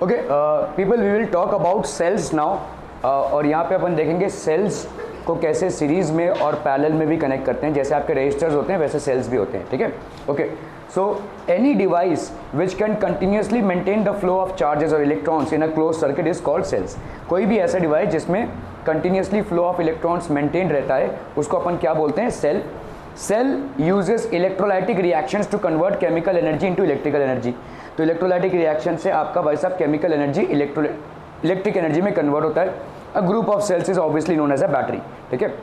Okay people, we will talk about cells now. और यहाँ पे अपन देखेंगे सेल्स को कैसे सीरीज़ में और पैरेलल में भी कनेक्ट करते हैं। जैसे आपके रजिस्टर्स होते हैं वैसे सेल्स भी होते हैं, ठीक है। Okay, so any device which can continuously maintain the flow of charges और electrons in a closed circuit is called cells. कोई भी ऐसा डिवाइस जिसमें continuously flow of electrons maintain रहता है उसको अपन क्या बोलते हैं? Cell. Cell uses electrolytic reactions to convert chemical energy into electrical energy. तो इलेक्ट्रोलाइटिक रिएक्शन से आपका भाई साहब केमिकल एनर्जी इलेक्ट्रिक एनर्जी में कन्वर्ट होता है। A group of cells is obviously known as a battery, ठीक है।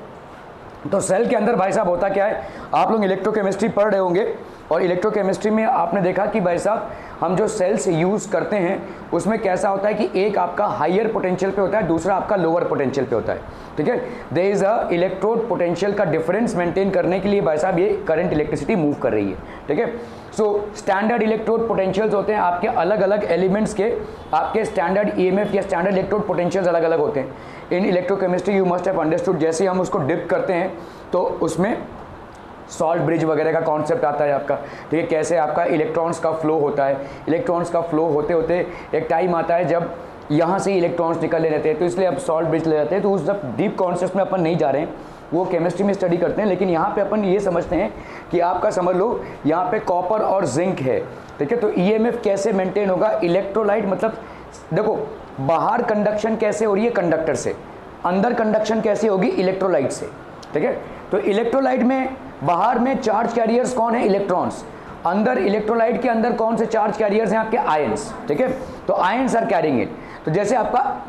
तो सेल के अंदर भाई साहब होता क्या है, आप लोग इलेक्ट्रोकेमिस्ट्री पढ़ रहे होंगे और इलेक्ट्रोकेमिस्ट्री में आपने देखा कि भाई साहब हम जो सेल्स यूज़ करते हैं उसमें कैसा होता है कि एक आपका हायर पोटेंशियल पे होता है, दूसरा आपका लोअर पोटेंशियल पे होता है, ठीक है। There is a electrode potential का डिफरेंस मेंटेन करने के लिए भाई साहब ये करंट इलेक्ट्रिसिटी मूव कर रही है, ठीक है। सो स्टैंडर्ड इलेक्ट्रोड पोटेंशियल्स होते हैं आपके अलग अलग एलिमेंट्स के, आपके स्टैंडर्ड ईएमएफ या स्टैंडर्ड इलेक्ट्रोड पोटेंशियल्स अलग अलग होते हैं। In electrochemistry you must have understood, जैसे हम उसको डिप करते हैं तो उसमें सॉल्ट ब्रिज वगैरह का कॉन्सेप्ट आता है आपका, ठीक है। कैसे आपका इलेक्ट्रॉन्स का फ्लो होता है, इलेक्ट्रॉन्स का फ्लो होते होते एक टाइम आता है जब यहाँ से इलेक्ट्रॉन्स निकलने रहते हैं, तो इसलिए अब सॉल्ट ब्रिज ले जाते हैं। तो उस सब डीप कॉन्सेप्ट में अपन नहीं जा रहे हैं, वो केमिस्ट्री में स्टडी करते हैं, लेकिन यहाँ पे अपन ये समझते हैं कि आपका समझ लो यहाँ पे कॉपर और जिंक है, ठीक है। तो ईएमएफ कैसे मेंटेन होगा? इलेक्ट्रोलाइट मतलब देखो बाहर कंडक्शन कैसे हो रही है कंडक्टर से, अंदर कंडक्शन कैसे होगी इलेक्ट्रोलाइट से, ठीक है। तो इलेक्ट्रोलाइट में बाहर में चार्ज कैरियर्स कौन है? इलेक्ट्रॉन्स। अंदर इलेक्ट्रोलाइट के अंदर कौन से चार्ज कैरियर्स हैं? आपके आयंस, ठीक है। तो आयंस आर कैरिंग इट। तो जैसे आपका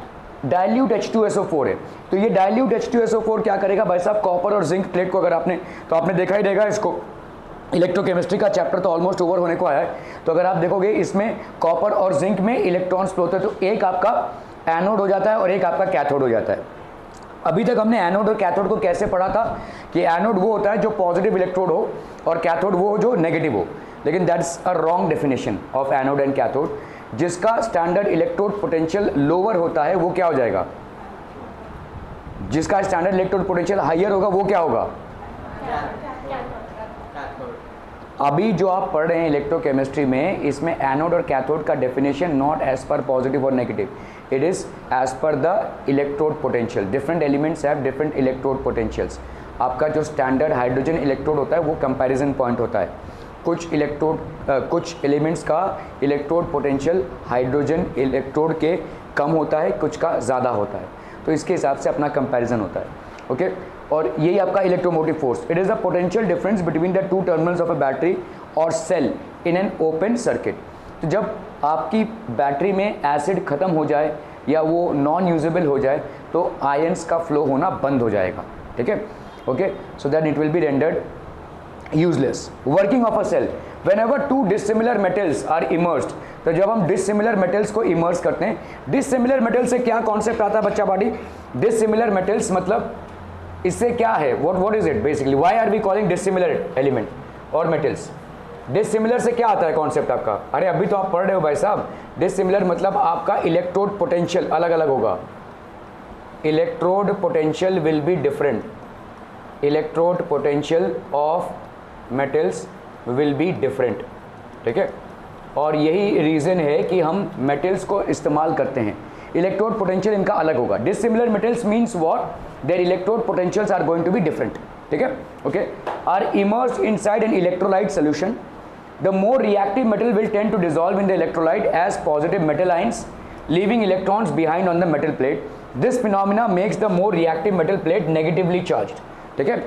डाइल्यूट H2SO4 है, तो ये डाइल्यूट H2SO4 क्या करेगा भाई साहब? कॉपर और जिंक प्लेट को अगर आपने तो आपने देखा ही रहेगा, इसको इलेक्ट्रोकेमिस्ट्री का चैप्टर तो ऑलमोस्ट ओवर होने को आया है। तो अगर आप देखोगे इसमें कॉपर और जिंक में इलेक्ट्रॉन्स फ्लो होते हैं, तो एक आपका एनोड हो जाता है और एक आपका कैथोड हो जाता है। अभी तक हमने एनोड और कैथोड को कैसे पढ़ा था कि एनोड वो होता है जो पॉजिटिव इलेक्ट्रोड हो और कैथोड वो हो जो नेगेटिव हो, लेकिन that's a wrong definition of anode and cathode. जिसका स्टैंडर्ड इलेक्ट्रोड पोटेंशियल लोअर होता है वो क्या हो जाएगा? जिसका स्टैंडर्ड इलेक्ट्रोड पोटेंशियल हायर होगा वो क्या होगा? अभी जो आप पढ़ रहे हैं इलेक्ट्रोकेमिस्ट्री में, इसमें एनोड और कैथोड का definition not as per positive और negative, it is as per the electrode potential. Different elements have different electrode potentials. आपका जो स्टैंडर्ड हाइड्रोजन इलेक्ट्रोड होता है वो कंपैरिजन पॉइंट होता है। कुछ एलिमेंट्स का इलेक्ट्रोड पोटेंशियल हाइड्रोजन इलेक्ट्रोड के कम होता है, कुछ का ज़्यादा होता है, तो इसके हिसाब से अपना कंपैरिजन होता है, ओके। और यही आपका electromotive force, it is the potential difference between the two terminals of a battery और cell in an open circuit. तो जब आपकी बैटरी में एसिड ख़त्म हो जाए या वो नॉन यूजेबल हो जाए तो आयंस का फ्लो होना बंद हो जाएगा, ठीक है, okay. So that it will be rendered useless. Working of a cell, whenever two dissimilar metals are immersed, तो जब हम डिसिमिलर मेटल्स को इमर्स करते हैं, डिसिमिलर मेटल से क्या कॉन्सेप्ट आता है बच्चा पार्टी? डिसिमिलर मेटल्स मतलब इससे क्या है, what is it basically, why are we calling dissimilar element और मेटल्स? डिसिमिलर से क्या आता है कॉन्सेप्ट आपका? अरे अभी तो आप पढ़ रहे हो भाई साहब, डिसिमिलर मतलब आपका इलेक्ट्रोड पोटेंशियल अलग अलग होगा। Electrode potential will be different, electrode potential of metals will be different, ठीक है। और यही रीज़न है कि हम मेटल्स को इस्तेमाल करते हैं, इलेक्ट्रोड पोटेंशियल इनका अलग होगा। Dissimilar metals means what? There electrode potentials are going to be different, ठीक है, okay. Are immersed inside an electrolyte solution, the more reactive metal will tend to dissolve in the electrolyte as positive metal ions leaving electrons behind on the metal plate. This phenomena makes the more reactive metal plate negatively charged, ठीक है।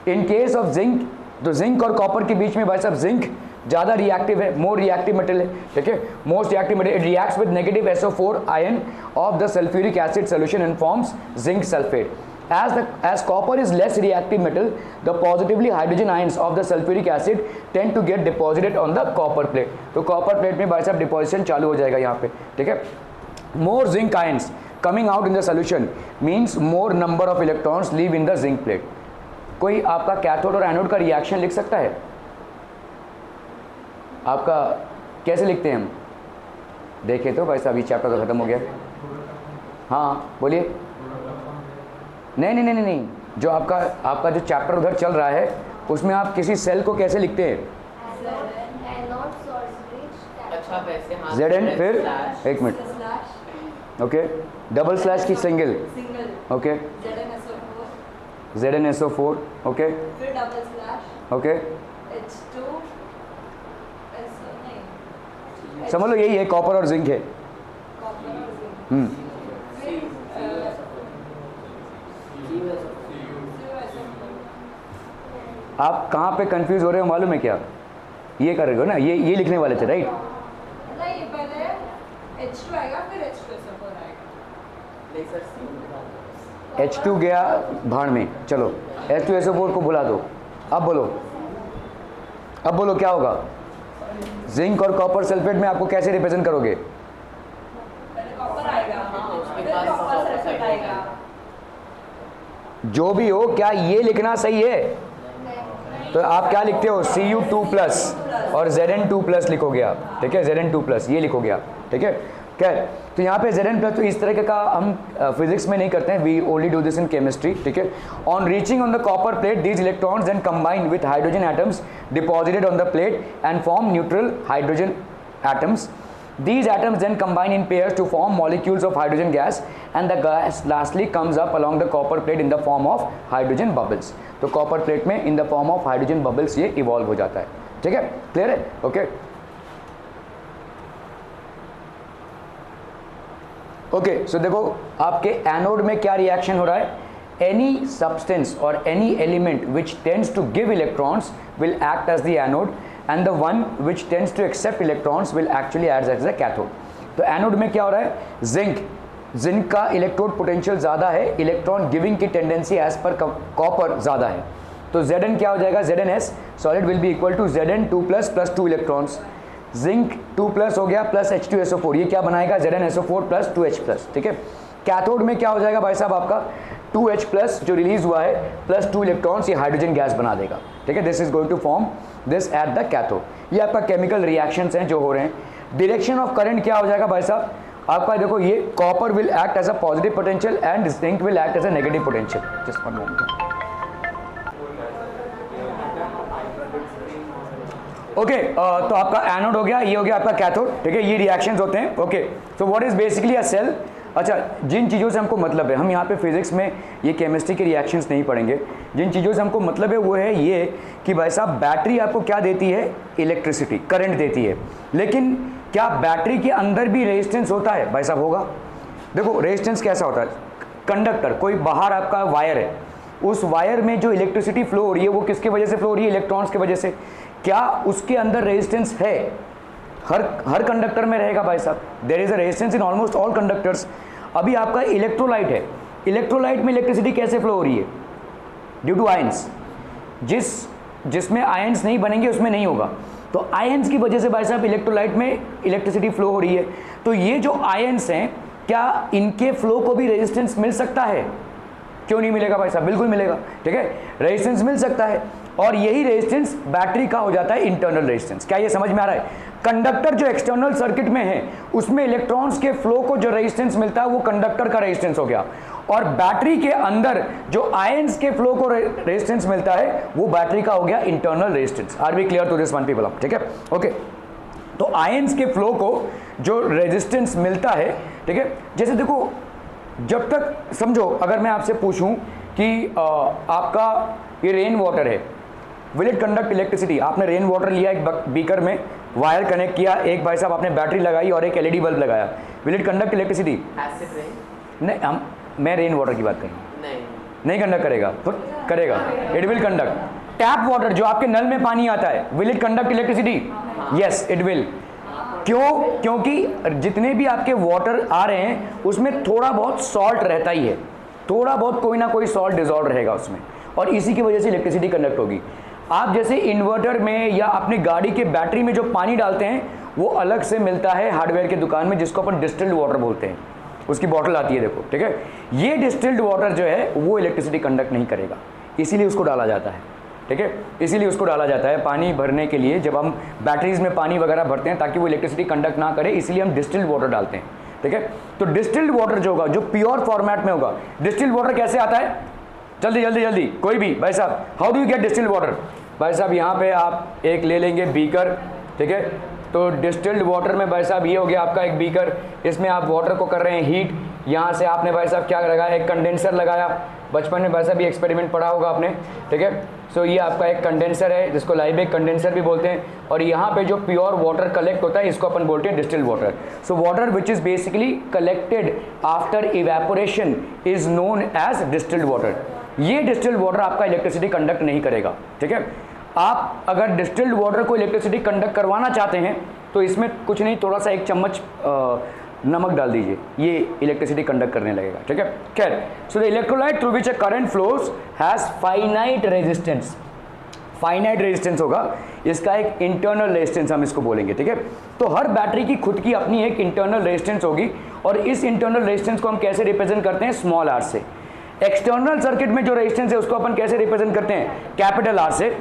In case of zinc, तो zinc और copper के बीच में भाई साहब zinc ज़्यादा reactive है, मोर रिएक्टिव मेटल है, ठीक है, most reactive metal. It reacts with negative SO4 ion of the sulphuric acid solution and forms zinc sulphate. As copper is less reactive metal, the positively hydrogen ions of the sulfuric acid tend to get deposited on the copper plate. तो copper plate में भाई साहब deposition चालू हो जाएगा यहाँ पे, ठीक है। More zinc ions coming out in the solution means more number of electrons leave in the zinc plate. कोई आपका कैथोड और एनोड का रिएक्शन लिख सकता है? आपका कैसे लिखते हैं हम? देखे तो भाई साहब ये चैप्टर तो खत्म हो गया। हाँ बोलिए। नहीं, जो आपका जो चैप्टर उधर चल रहा है उसमें आप किसी सेल को कैसे लिखते हैं? Zn फिर एक मिनट, ओके, डबल स्लैश की सिंगल, ओके, ZnSO4, ओके, फिर डबल स्लैश, ओके, H2SO, समझ लो यही है, कॉपर और जिंक है। कॉपर और जिंक, हम्म, फिर आप कहाँ पे कंफ्यूज हो रहे हो मालूम है क्या? ये कर रहे हो ना, ये लिखने वाले थे, राइट? नहीं, पहले H2 आएगा फिर H2SO4 आएगा। H2 गया भाड़ में, चलो H2SO4 को बुला दो। अब बोलो क्या होगा? जिंक और कॉपर सल्फेट में आपको कैसे रिप्रेजेंट करोगे? पहले कॉपर आएगा, फिर कॉपर सल्फेट आएगा। जो भी हो, क्या ये लिखना सही है? तो आप क्या लिखते हो? Cu2+ और Zn2+ लिखोगे आप, ठीक है, Zn2+ ये लिखोगे आप, ठीक है, क्या? तो यहाँ पे Zn+, तो इस तरह का हम फिजिक्स में नहीं करते हैं, we only do this in chemistry, ठीक है। On reaching on the copper plate, these electrons then combine with hydrogen atoms deposited on the plate and form neutral hydrogen atoms. These atoms then combine in pairs to form molecules of hydrogen gas, and the gas lastly comes up along the copper plate in the form of hydrogen bubbles. तो copper plate में in the form of hydrogen bubbles ये evolve हो जाता है, ठीक है, clear है? Okay okay, सो देखो आपके एनोड में क्या रिएक्शन हो रहा है? Any substance or any element which tends to give electrons will act as the anode, and the one which tends to accept electrons will actually act as a cathode. तो anode में क्या हो रहा है? Zinc का electrode potential ज़्यादा है, electron giving की टेंडेंसी एज पर कॉपर ज़्यादा है, तो Zn क्या हो जाएगा? ZnS solid will be equal to Zn2+ + 2 electrons, zinc 2+ हो गया प्लस H2SO4, ये क्या बनाएगा? ZnSO4 + 2H+, ठीक है। कैथोड में क्या हो जाएगा भाई साहब? आपका 2H+ जो रिलीज हुआ है प्लस 2 इलेक्ट्रॉन्स ये हाइड्रोजन गैस बना देगा, ठीक है। This is going to form this at the cathode. ये आपका केमिकल रिएक्शंस हैं जो हो रहे हैं। डायरेक्शन ऑफ करंट क्या हो जाएगा भाई साहब? आपका देखो ये copper will act as a positive potential and zinc will act as a negative potential. Just one moment. Okay, तो आपका एनोड हो गया, ये हो गया आपका कैथोड, ठीक है। ये रिएक्शंस होते हैं, okay. So what is basically a cell? अच्छा, जिन चीज़ों से हमको मतलब है, हम यहाँ पे फिजिक्स में ये केमिस्ट्री के रिएक्शंस नहीं पढ़ेंगे, जिन चीज़ों से हमको मतलब है वो है ये कि भाई साहब बैटरी आपको क्या देती है? इलेक्ट्रिसिटी, करंट देती है। लेकिन क्या बैटरी के अंदर भी रेजिस्टेंस होता है? भाई साहब होगा। देखो रेजिस्टेंस कैसा होता है? कंडक्टर, कोई बाहर आपका वायर है, उस वायर में जो इलेक्ट्रिसिटी फ्लो हो रही है वो किसकी वजह से फ्लो हो रही है? इलेक्ट्रॉन्स की वजह से। क्या उसके अंदर रेजिस्टेंस है? हर कंडक्टर में रहेगा भाई साहब। There is a resistance in almost all conductors. अभी आपका इलेक्ट्रोलाइट है, इलेक्ट्रोलाइट में इलेक्ट्रिसिटी कैसे फ्लो हो रही है? Due to ions. जिसमें आयंस नहीं बनेंगे उसमें नहीं होगा, तो आयंस की वजह से भाई साहब इलेक्ट्रोलाइट में इलेक्ट्रिसिटी फ्लो हो रही है। तो ये जो आयंस हैं, क्या इनके फ्लो को भी रेजिस्टेंस मिल सकता है? क्यों नहीं मिलेगा भाई साहब? बिल्कुल मिलेगा, ठीक है, रेजिस्टेंस मिल सकता है। और यही रेजिस्टेंस बैटरी का हो जाता है इंटरनल रेजिस्टेंस। क्या ये समझ में आ रहा है? कंडक्टर जो एक्सटर्नल सर्किट में है उसमें इलेक्ट्रॉन्स के फ्लो को जो रेजिस्टेंस मिलता है वो कंडक्टर का रेजिस्टेंस हो गया, और बैटरी के अंदर जो आयंस के फ्लो को रेजिस्टेंस मिलता है वो बैटरी का हो गया internal resistance. Are we clear to this one people? ठीक है, ओके। तो आयंस के फ्लो को जो रेजिस्टेंस मिलता है, ठीक है, जैसे देखो जब तक समझो, अगर मैं आपसे पूछूं कि आपका ये रेन वाटर है, विल इट कंडक्ट इलेक्ट्रिसिटी? आपने रेन वाटर लिया एक बीकर में, वायर कनेक्ट किया, एक भाई साहब आपने बैटरी लगाई और एक एलईडी बल्ब लगाया, विल इट कंडक्ट इलेक्ट्रिसिटी? नहीं, मैं रेन वाटर की बात करें, नहीं कंडक्ट करेगा, तो करेगा, it will conduct. Tap water जो आपके नल में पानी आता है, will it conduct electricity? Yes it will. क्यों? क्योंकि जितने भी आपके वाटर आ रहे हैं उसमें थोड़ा बहुत सॉल्ट रहता ही है, थोड़ा बहुत कोई ना कोई सॉल्ट डिजॉल्व रहेगा उसमें, और इसी की वजह से इलेक्ट्रिसिटी कंडक्ट होगी। आप जैसे इन्वर्टर में या अपनी गाड़ी के बैटरी में जो पानी डालते हैं वो अलग से मिलता है हार्डवेयर की दुकान में, जिसको अपन डिस्टिल्ड वाटर बोलते हैं, उसकी बॉटल आती है, देखो, ठीक है। ये डिस्टिल्ड वाटर जो है वो इलेक्ट्रिसिटी कंडक्ट नहीं करेगा, इसीलिए उसको डाला जाता है, ठीक है, इसीलिए उसको डाला जाता है पानी भरने के लिए। जब हम बैटरीज में पानी वगैरह भरते हैं ताकि वो इलेक्ट्रिसिटी कंडक्ट ना करे, इसलिए हम डिस्टिल्ड वाटर डालते हैं, ठीक है। तो डिस्टिल्ड वाटर जो होगा, जो प्योर फॉर्मेट में होगा, डिस्टिल्ड वाटर कैसे आता है? जल्दी जल्दी जल्दी, कोई भी भाई साहब, how do you get distilled water? भाई साहब यहाँ पे आप एक ले लेंगे बीकर, ठीक है, तो डिस्टिल्ड वाटर में भाई साहब ये हो गया आपका एक बीकर, इसमें आप वाटर को कर रहे हैं हीट, यहाँ से आपने भाई साहब क्या लगाया, एक कंडेंसर लगाया, बचपन में भाई साहब ये एक्सपेरिमेंट पढ़ा होगा आपने, ठीक है। सो ये आपका एक कंडेंसर है जिसको लाइबेक कंडेंसर भी बोलते हैं, और यहाँ पे जो प्योर वाटर कलेक्ट होता है इसको अपन बोलते हैं distilled water. So water which is basically collected after evaporation is known as distilled water. ये डिस्टिल्ड वाटर आपका इलेक्ट्रिसिटी कंडक्ट नहीं करेगा, ठीक है। आप अगर डिस्टिल्ड वाटर को इलेक्ट्रिसिटी कंडक्ट करवाना चाहते हैं तो इसमें कुछ नहीं, थोड़ा सा एक चम्मच नमक डाल दीजिए, ये इलेक्ट्रिसिटी कंडक्ट करने लगेगा, ठीक है। खैर, so the electrolyte through which a current flows has finite resistance, finite resistance होगा, इसका एक इंटरनल रेजिस्टेंस हम इसको बोलेंगे, ठीक है। तो हर बैटरी की खुद की अपनी एक इंटरनल रेजिस्टेंस होगी, और इस इंटरनल रेजिस्टेंस को हम कैसे रिप्रेजेंट करते हैं, स्मॉल आर से। एक्सटर्नल सर्किट में जो रेजिस्टेंस है उसको अपन कैसे रिप्रेजेंट करते हैं, कैपिटल आर से।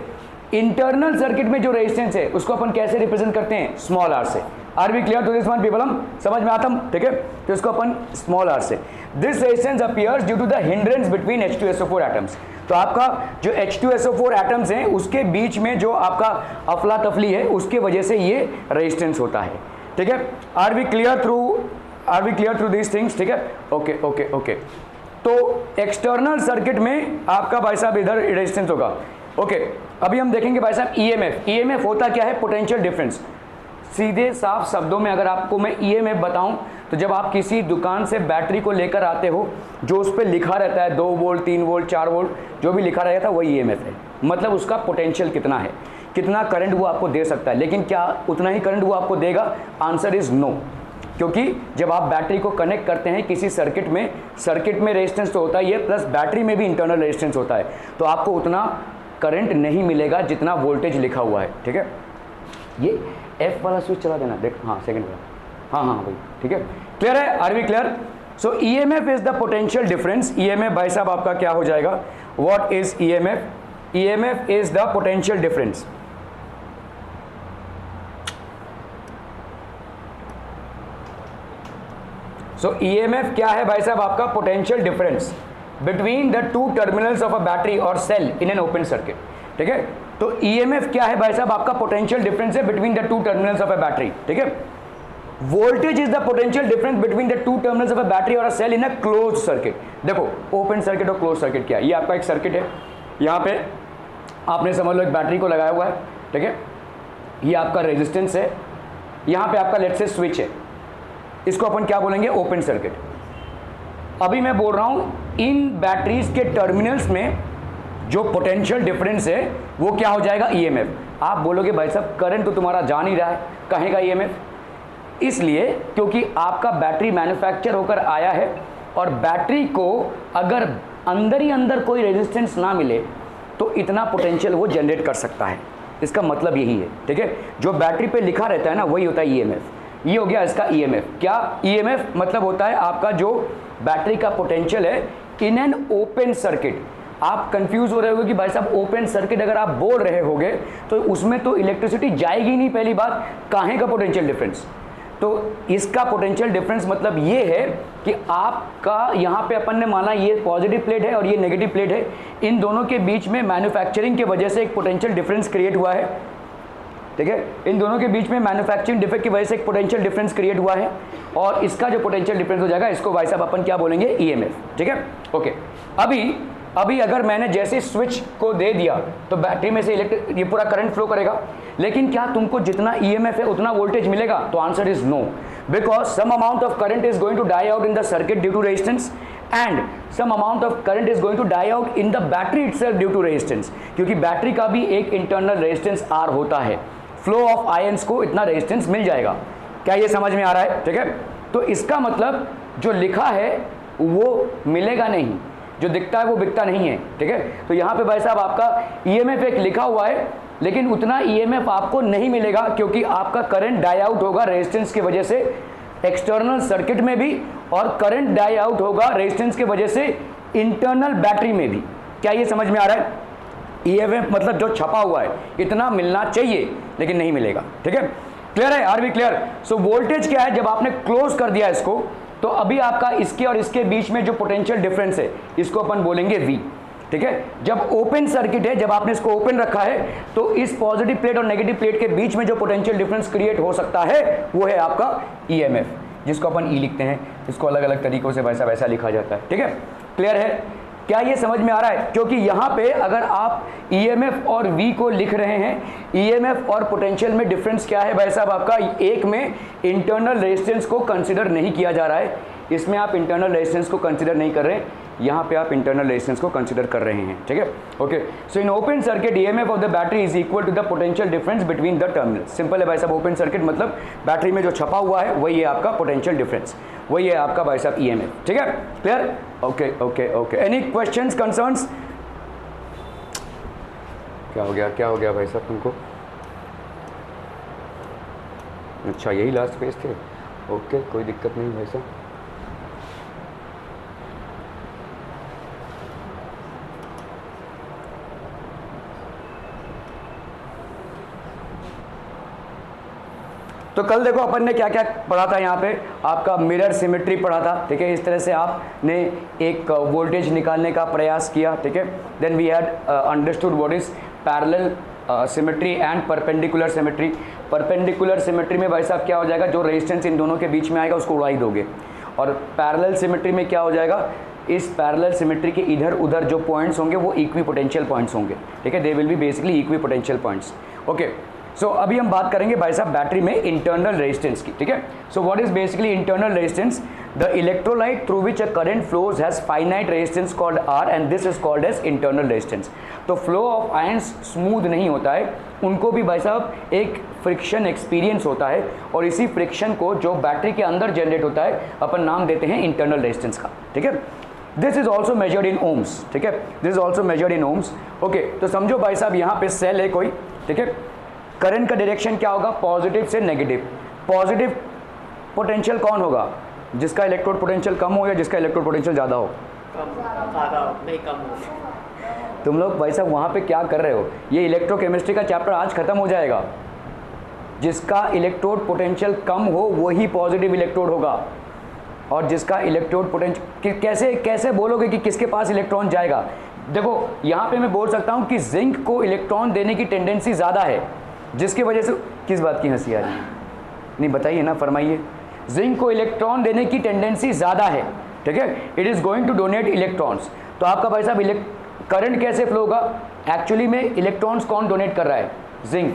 इंटरनल सर्किट में जो रेजिस्टेंस है उसको अपन कैसे रिप्रेजेंट करते हैं, स्मॉल आर से। Are we clear to this one people, हम समझ में आता हम, ठीक है। तो इसको अपन स्मॉल आर से। This resistance appears due to the hindrance between H2SO4 atoms. तो आपका जो H2SO4 एटम्स हैं उसके बीच में जो आपका अफला तफली है उसके वजह से ये रेजिस्टेंस होता है, ठीक है। Are we clear through these things, ठीक है। Okay okay okay. तो एक्सटर्नल सर्किट में आपका भाई साहब इधर रेजिस्टेंस होगा, ओके। अभी हम देखेंगे भाई साहब ईएमएफ। ईएमएफ होता क्या है, पोटेंशियल डिफरेंस। सीधे साफ शब्दों में अगर आपको मैं ईएमएफ बताऊं तो जब आप किसी दुकान से बैटरी को लेकर आते हो, जो उस पर लिखा रहता है 2 वोल्ट 3 वोल्ट 4 वोल्ट जो भी लिखा रहता है वही ईएमएफ है। मतलब उसका पोटेंशियल कितना है, कितना करंट वो आपको दे सकता है। लेकिन क्या उतना ही करंट वो आपको देगा, आंसर इज नो। क्योंकि जब आप बैटरी को कनेक्ट करते हैं किसी सर्किट में रेजिस्टेंस तो होता ही है, प्लस बैटरी में भी इंटरनल रेजिस्टेंस होता है, तो आपको उतना करंट नहीं मिलेगा जितना वोल्टेज लिखा हुआ है, ठीक है। ये एफ वाला स्विच चला देना, देख, हाँ सेकंड वाला, हाँ भाई, ठीक है। क्लियर है, are we clear. So EMF is the potential difference. EMF भाई साहब आपका क्या हो जाएगा, what is EMF, EMF is the potential difference. So EMF क्या है भाई साहब, आपका potential difference between the two terminals of a battery और cell in an open circuit, ठीक है। तो EMF क्या है भाई साहब, आपका पोटेंशियल डिफरेंस है between the two terminals of a battery, ठीक है। Voltage is the potential difference between the two terminals of a battery और a cell in a closed circuit. देखो ओपन सर्किट और क्लोज सर्किट क्या है, ये आपका एक सर्किट है, यहाँ पे आपने समझ लो एक बैटरी को लगाया हुआ है, ठीक है। ये आपका रेजिस्टेंस है, यहाँ पे आपका लेट्स से स्विच है, इसको अपन क्या बोलेंगे, ओपन सर्किट। अभी मैं बोल रहा हूं इन बैटरीज के टर्मिनल्स में जो पोटेंशियल डिफरेंस है वो क्या हो जाएगा, ईएमएफ। आप बोलोगे भाई साहब करंट तो तुम्हारा जा नहीं रहा है, कहेगा ईएमएफ, इसलिए क्योंकि आपका बैटरी मैन्युफैक्चर होकर आया है, और बैटरी को अगर अंदर ही अंदर कोई रेजिस्टेंस ना मिले तो इतना पोटेंशियल वो जनरेट कर सकता है। इसका मतलब यही है, ठीक है। जो बैटरी पे लिखा रहता है ना वही होता है ईएमएफ। ये हो गया इसका ईएमएफ। क्या ईएमएफ मतलब होता है आपका जो बैटरी का पोटेंशियल है इन एन ओपन सर्किट। आप कंफ्यूज हो रहे होगे कि भाई साहब ओपन सर्किट अगर आप बोल रहे होगे तो उसमें तो इलेक्ट्रिसिटी जाएगी नहीं, पहली बात, काहे का पोटेंशियल डिफरेंस। तो इसका पोटेंशियल डिफरेंस मतलब ये है कि आपका यहाँ पे अपन ने माना ये पॉजिटिव प्लेट है और ये नेगेटिव प्लेट है, इन दोनों के बीच में मैन्युफैक्चरिंग की वजह से एक पोटेंशियल डिफरेंस क्रिएट हुआ है, ठीक है। इन दोनों के बीच में मैन्युफैक्चरिंग डिफेक्ट की वजह से एक पोटेंशियल डिफरेंस क्रिएट हुआ है, और इसका जो पोटेंशियल डिफरेंस हो जाएगा इसको भाई साहब अपन क्या बोलेंगे, ईएमएफ, ठीक है। ओके, अभी अगर मैंने जैसे स्विच को दे दिया तो बैटरी में से ये पूरा करंट फ्लो करेगा, लेकिन क्या तुमको जितना ईएमएफ है उतना वोल्टेज मिलेगा, तो answer is no, because some amount of current is going to die out in the circuit due to resistance, and some amount of current is going to die out in the battery itself due to resistance, क्योंकि battery का भी एक internal resistance are होता है। Flow of ions को इतना resistance मिल जाएगा। क्या ये समझ में आ रहा है, ठीक है। तो इसका मतलब जो लिखा है वो मिलेगा नहीं, जो दिखता है वो बिकता नहीं है, ठीक है। तो यहाँ पे भाई साहब आपका ईएमएफ एक लिखा हुआ है, लेकिन उतना ईएमएफ आपको नहीं मिलेगा क्योंकि आपका करंट डाई आउट होगा रेजिस्टेंस की वजह से एक्सटर्नल सर्किट में भी, और करंट डाई आउट होगा रेजिस्टेंस की वजह से इंटरनल बैटरी में भी। क्या ये समझ में आ रहा है, ईएमएफ मतलब जो छपा हुआ है इतना मिलना चाहिए लेकिन नहीं मिलेगा, ठीक है। क्लियर है, are we clear. So voltage क्या है, जब आपने क्लोज कर दिया इसको तो अभी आपका इसके और इसके बीच में जो पोटेंशियल डिफरेंस है इसको अपन बोलेंगे V, ठीक है। जब ओपन सर्किट है, जब आपने इसको ओपन रखा है, तो इस पॉजिटिव प्लेट और नेगेटिव प्लेट के बीच में जो पोटेंशियल डिफरेंस क्रिएट हो सकता है वो है आपका ईएमएफ, जिसको अपन ई लिखते हैं, इसको अलग अलग तरीकों से वैसा वैसा लिखा जाता है, ठीक है। क्लियर है? क्या ये समझ में आ रहा है? क्योंकि यहाँ पे अगर आप ईएमएफ और वी को लिख रहे हैं, ईएमएफ और पोटेंशियल में डिफरेंस क्या है भाई साहब आपका, एक में इंटरनल रेजिस्टेंस को कंसिडर नहीं किया जा रहा है, इसमें आप इंटरनल रेजिस्टेंस को कंसिडर नहीं कर रहे हैं, यहाँ पे आप इंटरनल रेजिस्टेंस को कंसिडर कर रहे हैं, ठीक है। Okay, so in open circuit EMF of the battery is equal to the potential difference between the terminal. Simple है भाई साहब, ओपन सर्किट मतलब बैटरी में जो छपा हुआ है वही है आपका पोटेंशियल डिफरेंस, वही है आपका भाई साहब ईएमएफ, ठीक है। Clear? Okay okay okay, any questions, concerns? क्या हो गया भाई साहब तुमको? अच्छा, यही लास्ट पेज थे? ओके, कोई दिक्कत नहीं भाई साहब। तो कल देखो अपन ने क्या क्या पढ़ा था, यहाँ पे आपका मिरर सिमेट्री पढ़ा था, ठीक है। इस तरह से आपने एक वोल्टेज निकालने का प्रयास किया, ठीक है। Then we had understood what is parallel symmetry and perpendicular symmetry. Perpendicular symmetry में भाई साहब क्या हो जाएगा, जो रेजिस्टेंस इन दोनों के बीच में आएगा उसको उड़ा ही दोगे, और पैरेलल सिमेट्री में क्या हो जाएगा, इस पैरेलल सिमेट्री के इधर उधर जो पॉइंट्स होंगे वो इक्वी पोटेंशियल पॉइंट्स होंगे, ठीक है। They will be basically equipotential points. Okay, so अभी हम बात करेंगे भाई साहब बैटरी में इंटरनल रेजिस्टेंस की, ठीक है। So what is basically internal resistance? The electrolyte through which a current flows has finite resistance called R and this is called as internal resistance. तो फ्लो ऑफ आयंस स्मूथ नहीं होता है, उनको भी भाई साहब एक फ्रिक्शन एक्सपीरियंस होता है, और इसी फ्रिक्शन को जो बैटरी के अंदर जनरेट होता है अपन नाम देते हैं इंटरनल रेजिस्टेंस का, ठीक है। This is also measured in ohms, ठीक है। This is also measured in ohms. Okay, तो समझो भाई साहब यहाँ पे सेल है कोई, ठीक है। करंट का डायरेक्शन क्या होगा, पॉजिटिव से नेगेटिव। पॉजिटिव पोटेंशियल कौन होगा, जिसका इलेक्ट्रोड पोटेंशियल कम हो या जिसका इलेक्ट्रोड पोटेंशियल ज़्यादा हो? कम हो। तुम लोग भाई साहब वहाँ पे क्या कर रहे हो, ये इलेक्ट्रोकेमिस्ट्री का चैप्टर आज खत्म हो जाएगा। जिसका इलेक्ट्रोड पोटेंशियल कम हो वही पॉजिटिव इलेक्ट्रोड होगा, और जिसका इलेक्ट्रोड पोटेंशियल कैसे बोलोगे कि किसके पास इलेक्ट्रॉन जाएगा? देखो यहाँ पे मैं बोल सकता हूँ कि जिंक को इलेक्ट्रॉन देने की टेंडेंसी ज़्यादा है, जिसकी वजह से, किस बात की हंसी आ रही है? नहीं बताइए ना, फरमाइए। जिंक को इलेक्ट्रॉन देने की टेंडेंसी ज़्यादा है, ठीक है। It is going to donate electrons. तो आपका भाई साहब करंट कैसे फ्लो होगा? एक्चुअली में इलेक्ट्रॉन्स कौन डोनेट कर रहा है? जिंक।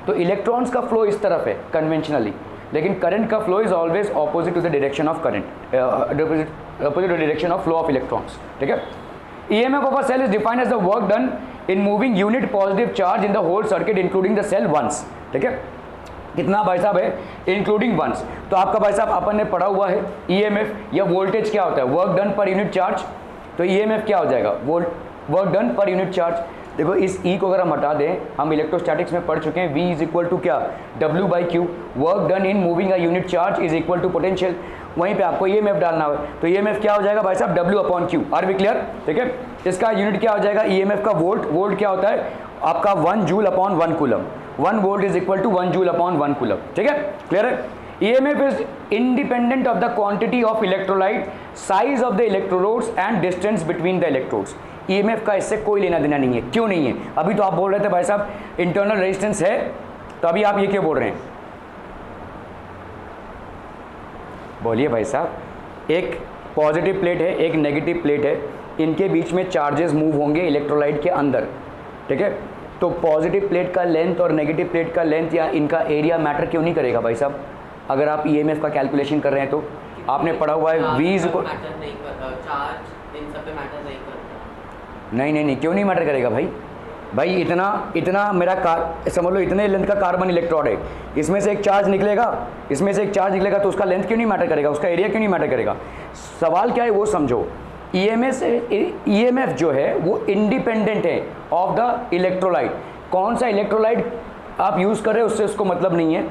तो इलेक्ट्रॉन्स का फ्लो इस तरफ है कन्वेंशनली, लेकिन करंट का flow is always opposite to the direction of current, opposite to direction of flow of electrons, ठीक है। EMF of a cell is defined as the work done in moving unit positive charge in the whole circuit including the cell once, ठीक है। कितना भाई साहब है, including once. तो आपका भाई साहब अपन ने पढ़ा हुआ है EMF या वोल्टेज क्या होता है, work done per unit charge. तो EMF क्या हो जाएगा, work done per unit charge. देखो इस E को अगर हम हटा दें, हम इलेक्ट्रोस्टैटिक्स में पढ़ चुके हैं, V इज इक्वल टू क्या, W/Q। Work done in moving a unit charge is equal to potential. वहीं पे आपको EMF डालना है, तो EMF क्या हो जाएगा भाई साहब, W/Q। Are we clear? ठीक है। इसका यूनिट क्या हो जाएगा EMF का, वोल्ट। वोल्ट क्या होता है आपका 1 joule upon 1 coulomb. 1 volt is equal to 1 joule upon 1 coulomb, ठीक है। क्लियर है? EMF is independent of the quantity of electrolyte, size of the electrodes and distance between the electrodes. EMF का इससे कोई लेना देना नहीं है। क्यों नहीं है? अभी तो आप बोल रहे थे भाई साहब इंटरनल रेजिस्टेंस है, तो अभी आप ये क्यों बोल रहे हैं? बोलिए भाई साहब। एक पॉजिटिव प्लेट है, एक नेगेटिव प्लेट है, इनके बीच में चार्जेस मूव होंगे इलेक्ट्रोलाइट के अंदर, ठीक है। तो पॉजिटिव प्लेट का लेंथ और नेगेटिव प्लेट का लेंथ या इनका एरिया मैटर क्यों नहीं करेगा भाई साहब? अगर आप EMF का कैलकुलेशन कर रहे हैं तो आपने पढ़ा हुआ है V को, नहीं, क्यों नहीं मैटर करेगा भाई? भाई इतना मेरा समझ लो, इतने लेंथ का कार्बन इलेक्ट्रोड है, इसमें से एक चार्ज निकलेगा, इसमें से एक चार्ज निकलेगा, तो उसका लेंथ क्यों नहीं मैटर करेगा, उसका एरिया क्यों नहीं मैटर करेगा? सवाल क्या है वो समझो। EMF जो है वो इंडिपेंडेंट है ऑफ द इलेक्ट्रोलाइट। कौन सा इलेक्ट्रोलाइट आप यूज़ कर रहे हो उससे उसको मतलब नहीं है,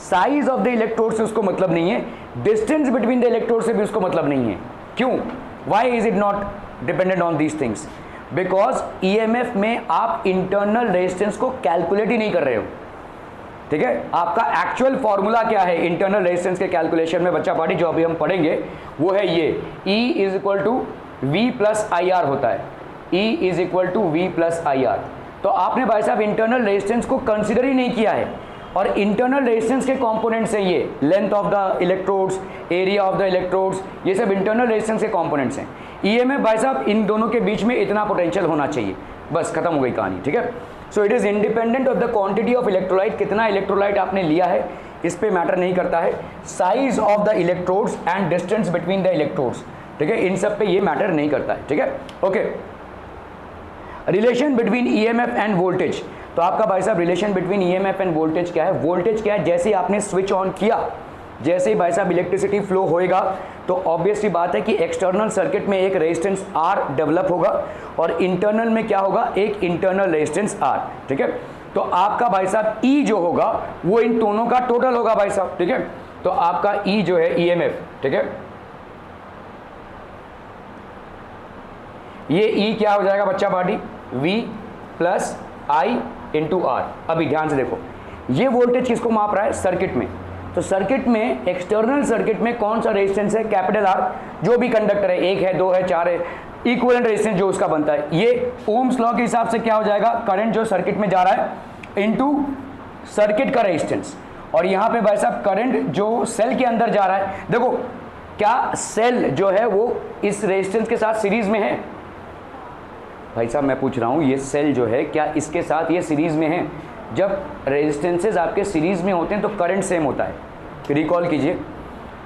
साइज ऑफ द इलेक्ट्रोड से उसको मतलब नहीं है, डिस्टेंस बिटवीन द इलेक्ट्रोड से भी उसको मतलब नहीं है। क्यों? Why is it not dependent on these things? Because EMF में आप इंटरनल रेजिस्टेंस को कैलकुलेट ही नहीं कर रहे हो, ठीक है। आपका एक्चुअल फॉर्मूला क्या है इंटरनल रेजिस्टेंस के कैलकुलेशन में, बच्चा पार्टी, जो अभी हम पढ़ेंगे वो है ये E is equal to V plus IR होता है। E is equal to V plus IR। तो आपने भाई साहब इंटरनल रेजिस्टेंस को कंसिडर ही नहीं किया है, और इंटरनल रेजिस्टेंस के कंपोनेंट्स हैं ये, length of the electrodes, area of the electrodes, ये सब इंटरनल रेजिस्टेंस के कंपोनेंट्स हैं। ईएमएफ भाई साहब इन दोनों के बीच में इतना पोटेंशियल होना चाहिए, बस खत्म हो गई कहानी, ठीक है। So it is independent of the quantity of electrolyte, कितना इलेक्ट्रोलाइट आपने लिया है इस पे मैटर नहीं करता है, size of the electrodes and distance between the electrodes, ठीक है, इन सब पे ये मैटर नहीं करता है, ठीक है। Okay, relation between EMF end voltage, तो आपका भाई साहब relation between EMF end voltage क्या है? वोल्टेज क्या है? जैसे ही आपने स्विच ऑन किया, जैसे ही भाई साहब इलेक्ट्रिसिटी फ्लो होएगा, तो ऑब्वियसली बात है कि एक्सटर्नल सर्किट में एक रेजिस्टेंस R डेवलप होगा और इंटरनल में क्या होगा? एक इंटरनल रेजिस्टेंस R, ठीक है। तो आपका भाई साहब E जो होगा वो इन दोनों का टोटल होगा भाई साहब, ठीक है। तो आपका E जो है EMF, ठीक है, ये E क्या हो जाएगा बच्चा party? V plus I into R। अभी ध्यान से देखो, ये वोल्टेज किसको माप रहा है? सर्किट में। तो सर्किट में, एक्सटर्नल सर्किट में कौन सा रेजिस्टेंस है? कैपिटल R, जो भी कंडक्टर है, 1 है, 2 है, 4 है, इक्विवेलेंट रेजिस्टेंस जो उसका बनता है, ये ओम्स लॉ के हिसाब से क्या हो जाएगा? करंट जो सर्किट में जा रहा है इनटू सर्किट का रेजिस्टेंस। और यहाँ पे भाई साहब करंट जो सेल के अंदर जा रहा है, देखो क्या सेल जो है वो इस रेजिस्टेंस के साथ सीरीज में है? भाई साहब मैं पूछ रहा हूँ, ये सेल जो है क्या इसके साथ ये सीरीज में है? जब रेजिस्टेंसेज आपके सीरीज में होते हैं तो करंट सेम होता है, रिकॉल कीजिए,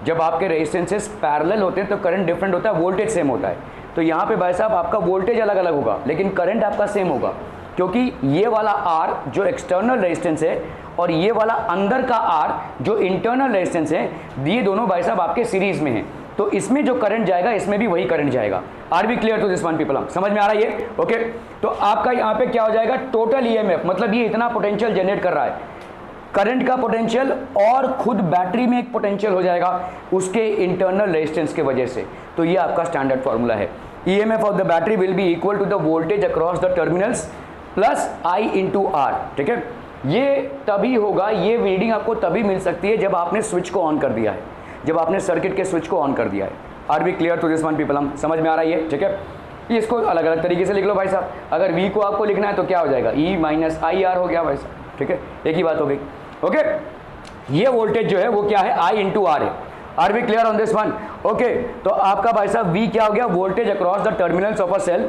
जब आपके रेजिस्टेंसेज पैरेलल होते हैं तो करंट डिफरेंट होता है, वोल्टेज सेम होता है। तो यहाँ पे भाई साहब आपका वोल्टेज अलग अलग होगा लेकिन करंट आपका सेम होगा, क्योंकि ये वाला R जो एक्सटर्नल रेजिस्टेंस है और ये वाला अंदर का R जो इंटरनल रेजिस्टेंस है, ये दोनों भाई साहब आपके सीरीज में हैं। तो इसमें जो करंट जाएगा इसमें भी वही करंट जाएगा। Are be clear to this one people? समझ में आ रहा है ये? ओके, तो आपका यहाँ पे क्या हो जाएगा? टोटल ईएमएफ, मतलब ये इतना पोटेंशियल जनरेट कर रहा है, करंट का पोटेंशियल और खुद बैटरी में एक पोटेंशियल हो जाएगा उसके इंटरनल रेजिस्टेंस के वजह से। तो ये आपका स्टैंडर्ड फॉर्मूला है। EMF of the battery will be equal to the voltage across the terminals plus I into R, ठीक है। ये तभी होगा, ये रीडिंग आपको तभी मिल सकती है जब आपने स्विच को ऑन कर दिया है, जब आपने सर्किट के स्विच को ऑन कर दिया है। Are be clear to this one people? हम समझ में आ रहा है ये, ठीक है। ये इसको अलग अलग तरीके से लिख लो भाई साहब। अगर V को आपको लिखना है तो क्या हो जाएगा? E माइनस IR हो गया भाई साहब, ठीक है, एक ही बात हो गई। ओके, ये वोल्टेज जो है वो क्या है? I इंटू R है। Are be clear on this one? Okay, तो आपका भाई साहब V क्या हो गया? Voltage across the terminals of a cell.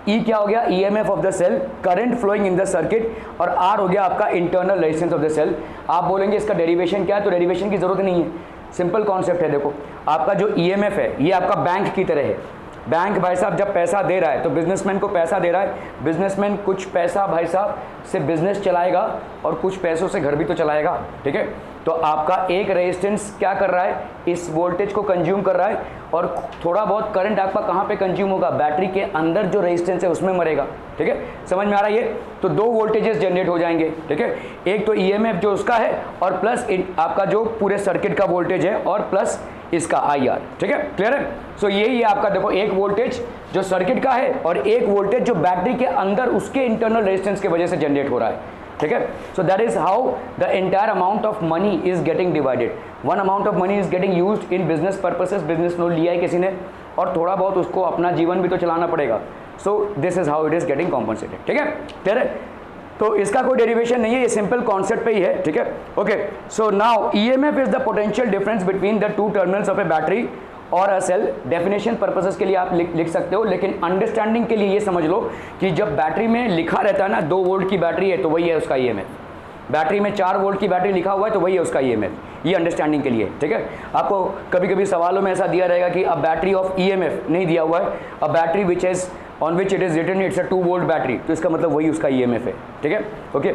E क्या हो गया? EMF of the cell, current flowing in the circuit, और R हो गया आपका internal resistance of the cell. आप बोलेंगे इसका डेरिवेशन क्या है? तो डेरिवेशन की जरूरत नहीं है, सिंपल कॉन्सेप्ट है। देखो आपका जो EMF है ये आपका बैंक की तरह है। बैंक भाई साहब जब पैसा दे रहा है तो बिजनेसमैन को पैसा दे रहा है, बिजनेसमैन कुछ पैसा भाई साहब से बिजनेस चलाएगा और कुछ पैसों से घर भी तो चलाएगा, ठीक है। तो आपका एक रेजिस्टेंस क्या कर रहा है? इस वोल्टेज को कंज्यूम कर रहा है, और थोड़ा बहुत करंट आपका कहाँ पे कंज्यूम होगा? बैटरी के अंदर जो रेजिस्टेंस है उसमें मरेगा, ठीक है। समझ में आ रहा है ये? तो दो वोल्टेजेस जनरेट हो जाएंगे, ठीक है। एक तो EMF जो उसका है और प्लस आपका जो पूरे सर्किट का वोल्टेज है और प्लस इसका IR, ठीक है, क्लियर है। सो यही है आपका, देखो एक वोल्टेज जो सर्किट का है और एक वोल्टेज जो बैटरी के अंदर उसके इंटरनल रेजिस्टेंस की वजह से जनरेट हो रहा है, ठीक है। So that is how the entire amount of money is getting divided. One amount of money is getting used in business purposes, business loan लिया है किसी ने और थोड़ा बहुत उसको अपना जीवन भी तो चलाना पड़ेगा। So this is how it is getting compensated, ठीक है, क्लियर है। तो इसका कोई डेरिवेशन नहीं है, ये सिंपल कॉन्सेप्ट पे ही है, ठीक है। Okay, so now EMF is the potential difference between the two terminals of a battery और अ सेल। डेफिनेशन पर्पसेस के लिए आप लिख सकते हो, लेकिन अंडरस्टैंडिंग के लिए ये समझ लो कि जब बैटरी में लिखा रहता है ना 2 वोल्ट की बैटरी है तो वही है उसका EMF। बैटरी में 4 वोल्ट की बैटरी लिखा हुआ है तो वही है उसका EMF। ये अंडरस्टैंडिंग के लिए, ठीक है। आपको कभी कभी सवालों में ऐसा दिया रहेगा कि अ बैटरी ऑफ EMF नहीं दिया हुआ है, a battery which is on which it is written it's a 2 volt battery, तो इसका मतलब वही उसका EMF है, ठीक है। Okay,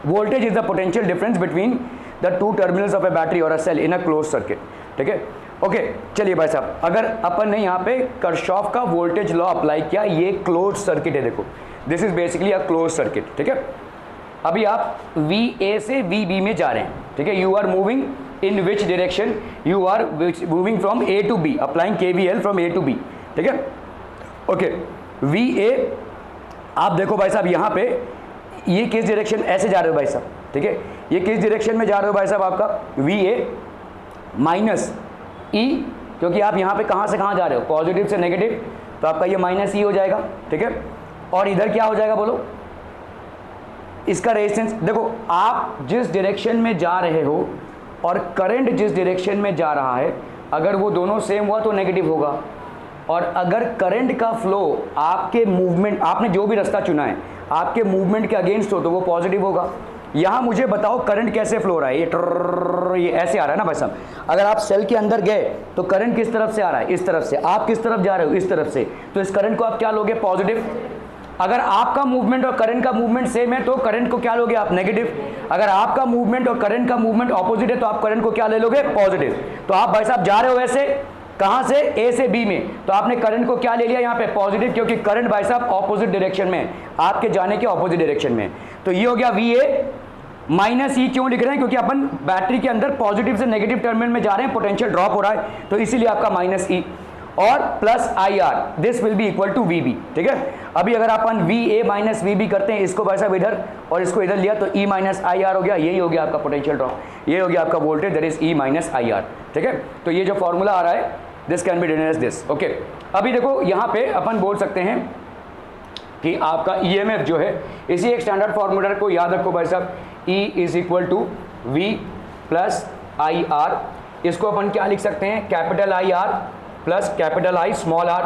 voltage is the potential difference between the two terminals of a battery और a cell in a closed circuit, ठीक है। ओके, चलिए भाई साहब, अगर अपन ने यहाँ पे किरचॉफ का वोल्टेज लॉ अप्लाई किया, ये क्लोज सर्किट है, देखो this is basically a closed circuit, ठीक है। अभी आप VA से VB में जा रहे हैं, ठीक है। You are moving in which direction? You are moving from A to B, applying KVL from A to B, ठीक है। ओके, VA आप देखो भाई साहब यहाँ पे ये किस डायरेक्शन, ऐसे जा रहे हो भाई साहब, ठीक है। ये किस डायरेक्शन में जा रहे हो भाई साहब? आपका VA माइनस E, क्योंकि आप यहाँ पे कहाँ से कहाँ जा रहे हो? पॉजिटिव से नेगेटिव, तो आपका ये माइनस ई हो जाएगा, ठीक है। और इधर क्या हो जाएगा बोलो, इसका रेजिस्टेंस। देखो आप जिस डायरेक्शन में जा रहे हो और करंट जिस डायरेक्शन में जा रहा है, अगर वो दोनों सेम हुआ तो नेगेटिव होगा, और अगर करंट का फ्लो आपके मूवमेंट, आपने जो भी रास्ता चुना है आपके मूवमेंट के अगेंस्ट हो तो वो पॉजिटिव होगा। यहाँ मुझे बताओ करंट कैसे फ्लो हो रहा है, ये ऐसे आ रहा है ना भाई साहब। अगर आप सेल के अंदर गए तो करंट किस तरफ से आ रहा है, इस तरफ से। आप किस तरफ जा रहे हो, इस तरफ से, तो इस करंट को आप क्या लोगे, पॉजिटिव। अगर आपका मूवमेंट और करंट का मूवमेंट सेम है तो करंट को क्या लोगे आप, नेगेटिव। अगर आपका मूवमेंट और करंट का मूवमेंट ऑपोजिट है तो आप करंट को क्या ले लोगे, पॉजिटिव। तो आप भाई साहब जा रहे हो ऐसे, कहां से, ए से बी में, तो आपने करंट को क्या ले लिया यहाँ पे, पॉजिटिव, क्योंकि करंट भाई साहब ऑपोजिट डायरेक्शन में, आपके जाने के ऑपोजिट डायरेक्शन में। तो ये हो गया वी ए माइनस ई। क्यों लिख रहे हैं, क्योंकि अपन बैटरी के अंदर पॉजिटिव से नेगेटिव टर्मिनल में जा रहे हैं, पोटेंशियल ड्रॉप हो रहा है, तो इसीलिए आपका माइनस ई। और plus I R, this will be equal to V B, ठीक है। अभी अगर अपन V A minus V B करते हैं, इसको भाई साहब इधर और इसको इधर लिया तो ई माइनस आई आर हो गया, यही हो गया आपका पोटेंशियल ड्रॉप, ये हो गया आपका voltage, that is E minus I R, ठीक है। तो ये जो फॉर्मूला आ रहा है, this can be written as this, okay. अभी देखो यहाँ पे अपन बोल सकते हैं कि आपका ईएमएफ जो है, इसी एक स्टैंडर्ड फॉर्मूला को याद रखो भाई साहब, E is equal to V plus I R. इसको अपन क्या लिख सकते हैं, capital I R plus capital I small R,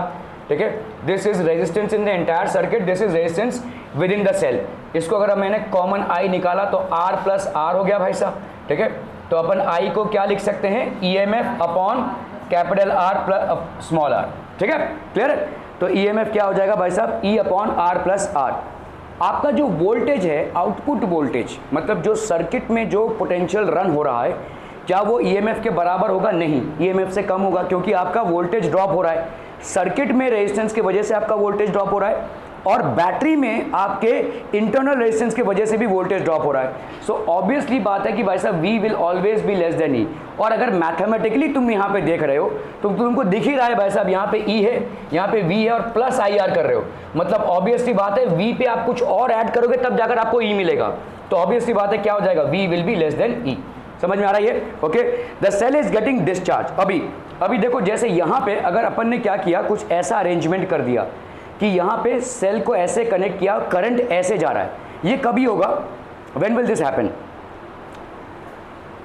ठीक है। This is resistance in the entire circuit, this is resistance within the cell. इसको अगर मैंने कॉमन आई निकाला तो आर प्लस आर हो गया भाई साहब, ठीक है। तो अपन आई को क्या लिख सकते हैं, EMF upon capital R plus small R, ठीक है, क्लियर है। तो ईएमएफ क्या हो जाएगा भाई साहब, E upon R plus R. आपका जो वोल्टेज है, आउटपुट वोल्टेज, मतलब जो सर्किट में जो पोटेंशियल रन हो रहा है, क्या वो ईएमएफ के बराबर होगा, नहीं, ईएमएफ से कम होगा, क्योंकि आपका वोल्टेज ड्रॉप हो रहा है। सर्किट में रेजिस्टेंस की वजह से आपका वोल्टेज ड्रॉप हो रहा है, और बैटरी में आपके इंटरनल रेजिस्टेंस की वजह से भी वोल्टेज ड्रॉप हो रहा है। सो ऑब्वियसली बात है कि भाई साहब V will always be less than E. और अगर मैथमेटिकली तुम यहाँ पे देख रहे हो तो तुमको दिख ही रहा है भाई साहब, यहाँ पे ई है, यहाँ पे वी है, और प्लस आई आर कर रहे हो, मतलब ऑब्वियसली बात है वी पे आप कुछ और ऐड करोगे तब जाकर आपको ई मिलेगा। तो ऑब्वियसली बात है क्या हो जाएगा, V will be less than E. समझ में आ रहा है, okay. The cell is getting discharge. अभी देखो, जैसे यहाँ पे अगर अपन ने क्या किया, कुछ ऐसा अरेंजमेंट कर दिया कि यहाँ पे सेल को ऐसे कनेक्ट किया, करंट ऐसे जा रहा है, ये कभी होगा, व्हेन विल दिस हैपन।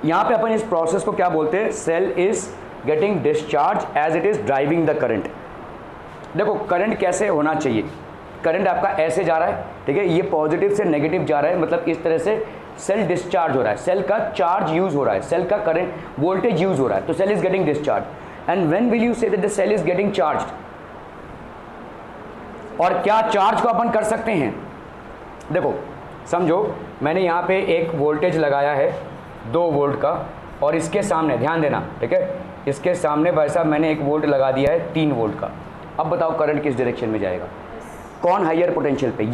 यहाँ पे अपन इस प्रोसेस को क्या बोलते हैं, cell is getting discharge as it is driving the current. देखो करंट कैसे होना चाहिए, करंट आपका ऐसे जा रहा है, ठीक है, ये पॉजिटिव से नेगेटिव जा रहा है, मतलब इस तरह से सेल डिस्चार्ज हो रहा है, सेल का चार्ज यूज हो रहा है, सेल का करंट वोल्टेज यूज हो रहा है, तो cell is getting discharge. And when will you say that the cell is getting charged. और क्या चार्ज को अपन कर सकते हैं, देखो समझो मैंने यहाँ पे एक वोल्टेज लगाया है 2 वोल्ट का, और इसके सामने ध्यान देना, ठीक है, इसके सामने भाई साहब मैंने एक वोल्ट लगा दिया है 3 वोल्ट का। अब बताओ करंट किस डायरेक्शन में जाएगा, कौन हायर पोटेंशियल पे,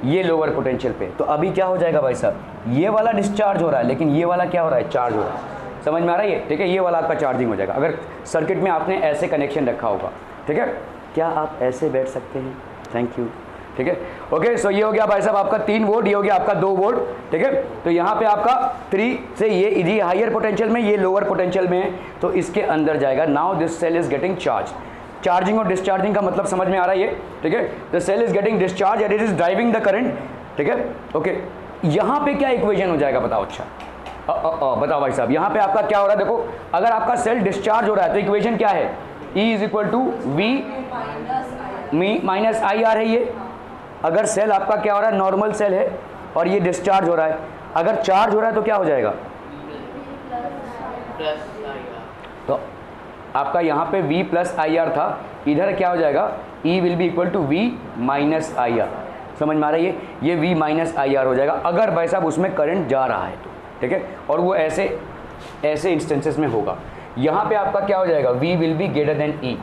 ये लोअर पोटेंशियल पे। तो अभी क्या हो जाएगा भाई साहब, ये वाला डिस्चार्ज हो रहा है, लेकिन ये वाला क्या हो रहा है, चार्ज हो रहा है। समझ में आ रहा है ये, ठीक है, ये वाला आपका चार्जिंग हो जाएगा अगर सर्किट में आपने ऐसे कनेक्शन रखा होगा, ठीक है। क्या आप ऐसे बैठ सकते हैं, थैंक यू, ठीक है, ओके। सो ये हो गया भाई साहब आपका 3 वोल्ट, ये हो गया आपका 2 वोल्ट, ठीक है। तो यहाँ पे आपका 3 से ये हायर पोटेंशियल में, ये लोअर पोटेंशियल में है, तो इसके अंदर जाएगा। Now this cell is getting charge. Charging और डिस्चार्जिंग का मतलब समझ में आ रहा है ये, ठीक है। The cell is getting discharge and it is driving the current, ठीक है, ओके। यहाँ पे क्या इक्वेशन हो जाएगा बताओ, अच्छा बताओ भाई साहब, यहाँ पे आपका क्या हो रहा है, देखो अगर आपका सेल डिस्चार्ज हो रहा है तो इक्वेशन क्या है, E is equal to V minus I R है ये। अगर सेल आपका क्या हो रहा है, नॉर्मल सेल है और ये डिस्चार्ज हो रहा है, अगर चार्ज हो रहा है तो क्या हो जाएगा, तो आपका यहाँ पे V प्लस आई आर था, इधर क्या हो जाएगा, E will be equal to V minus I R. समझ में आ रहा है ये V माइनस आई आर हो जाएगा अगर भाई साहब उसमें करंट जा रहा है तो, ठीक है। और वो ऐसे इंस्टेंसेस में होगा। यहाँ पे आपका क्या हो जाएगा, V will be greater than E,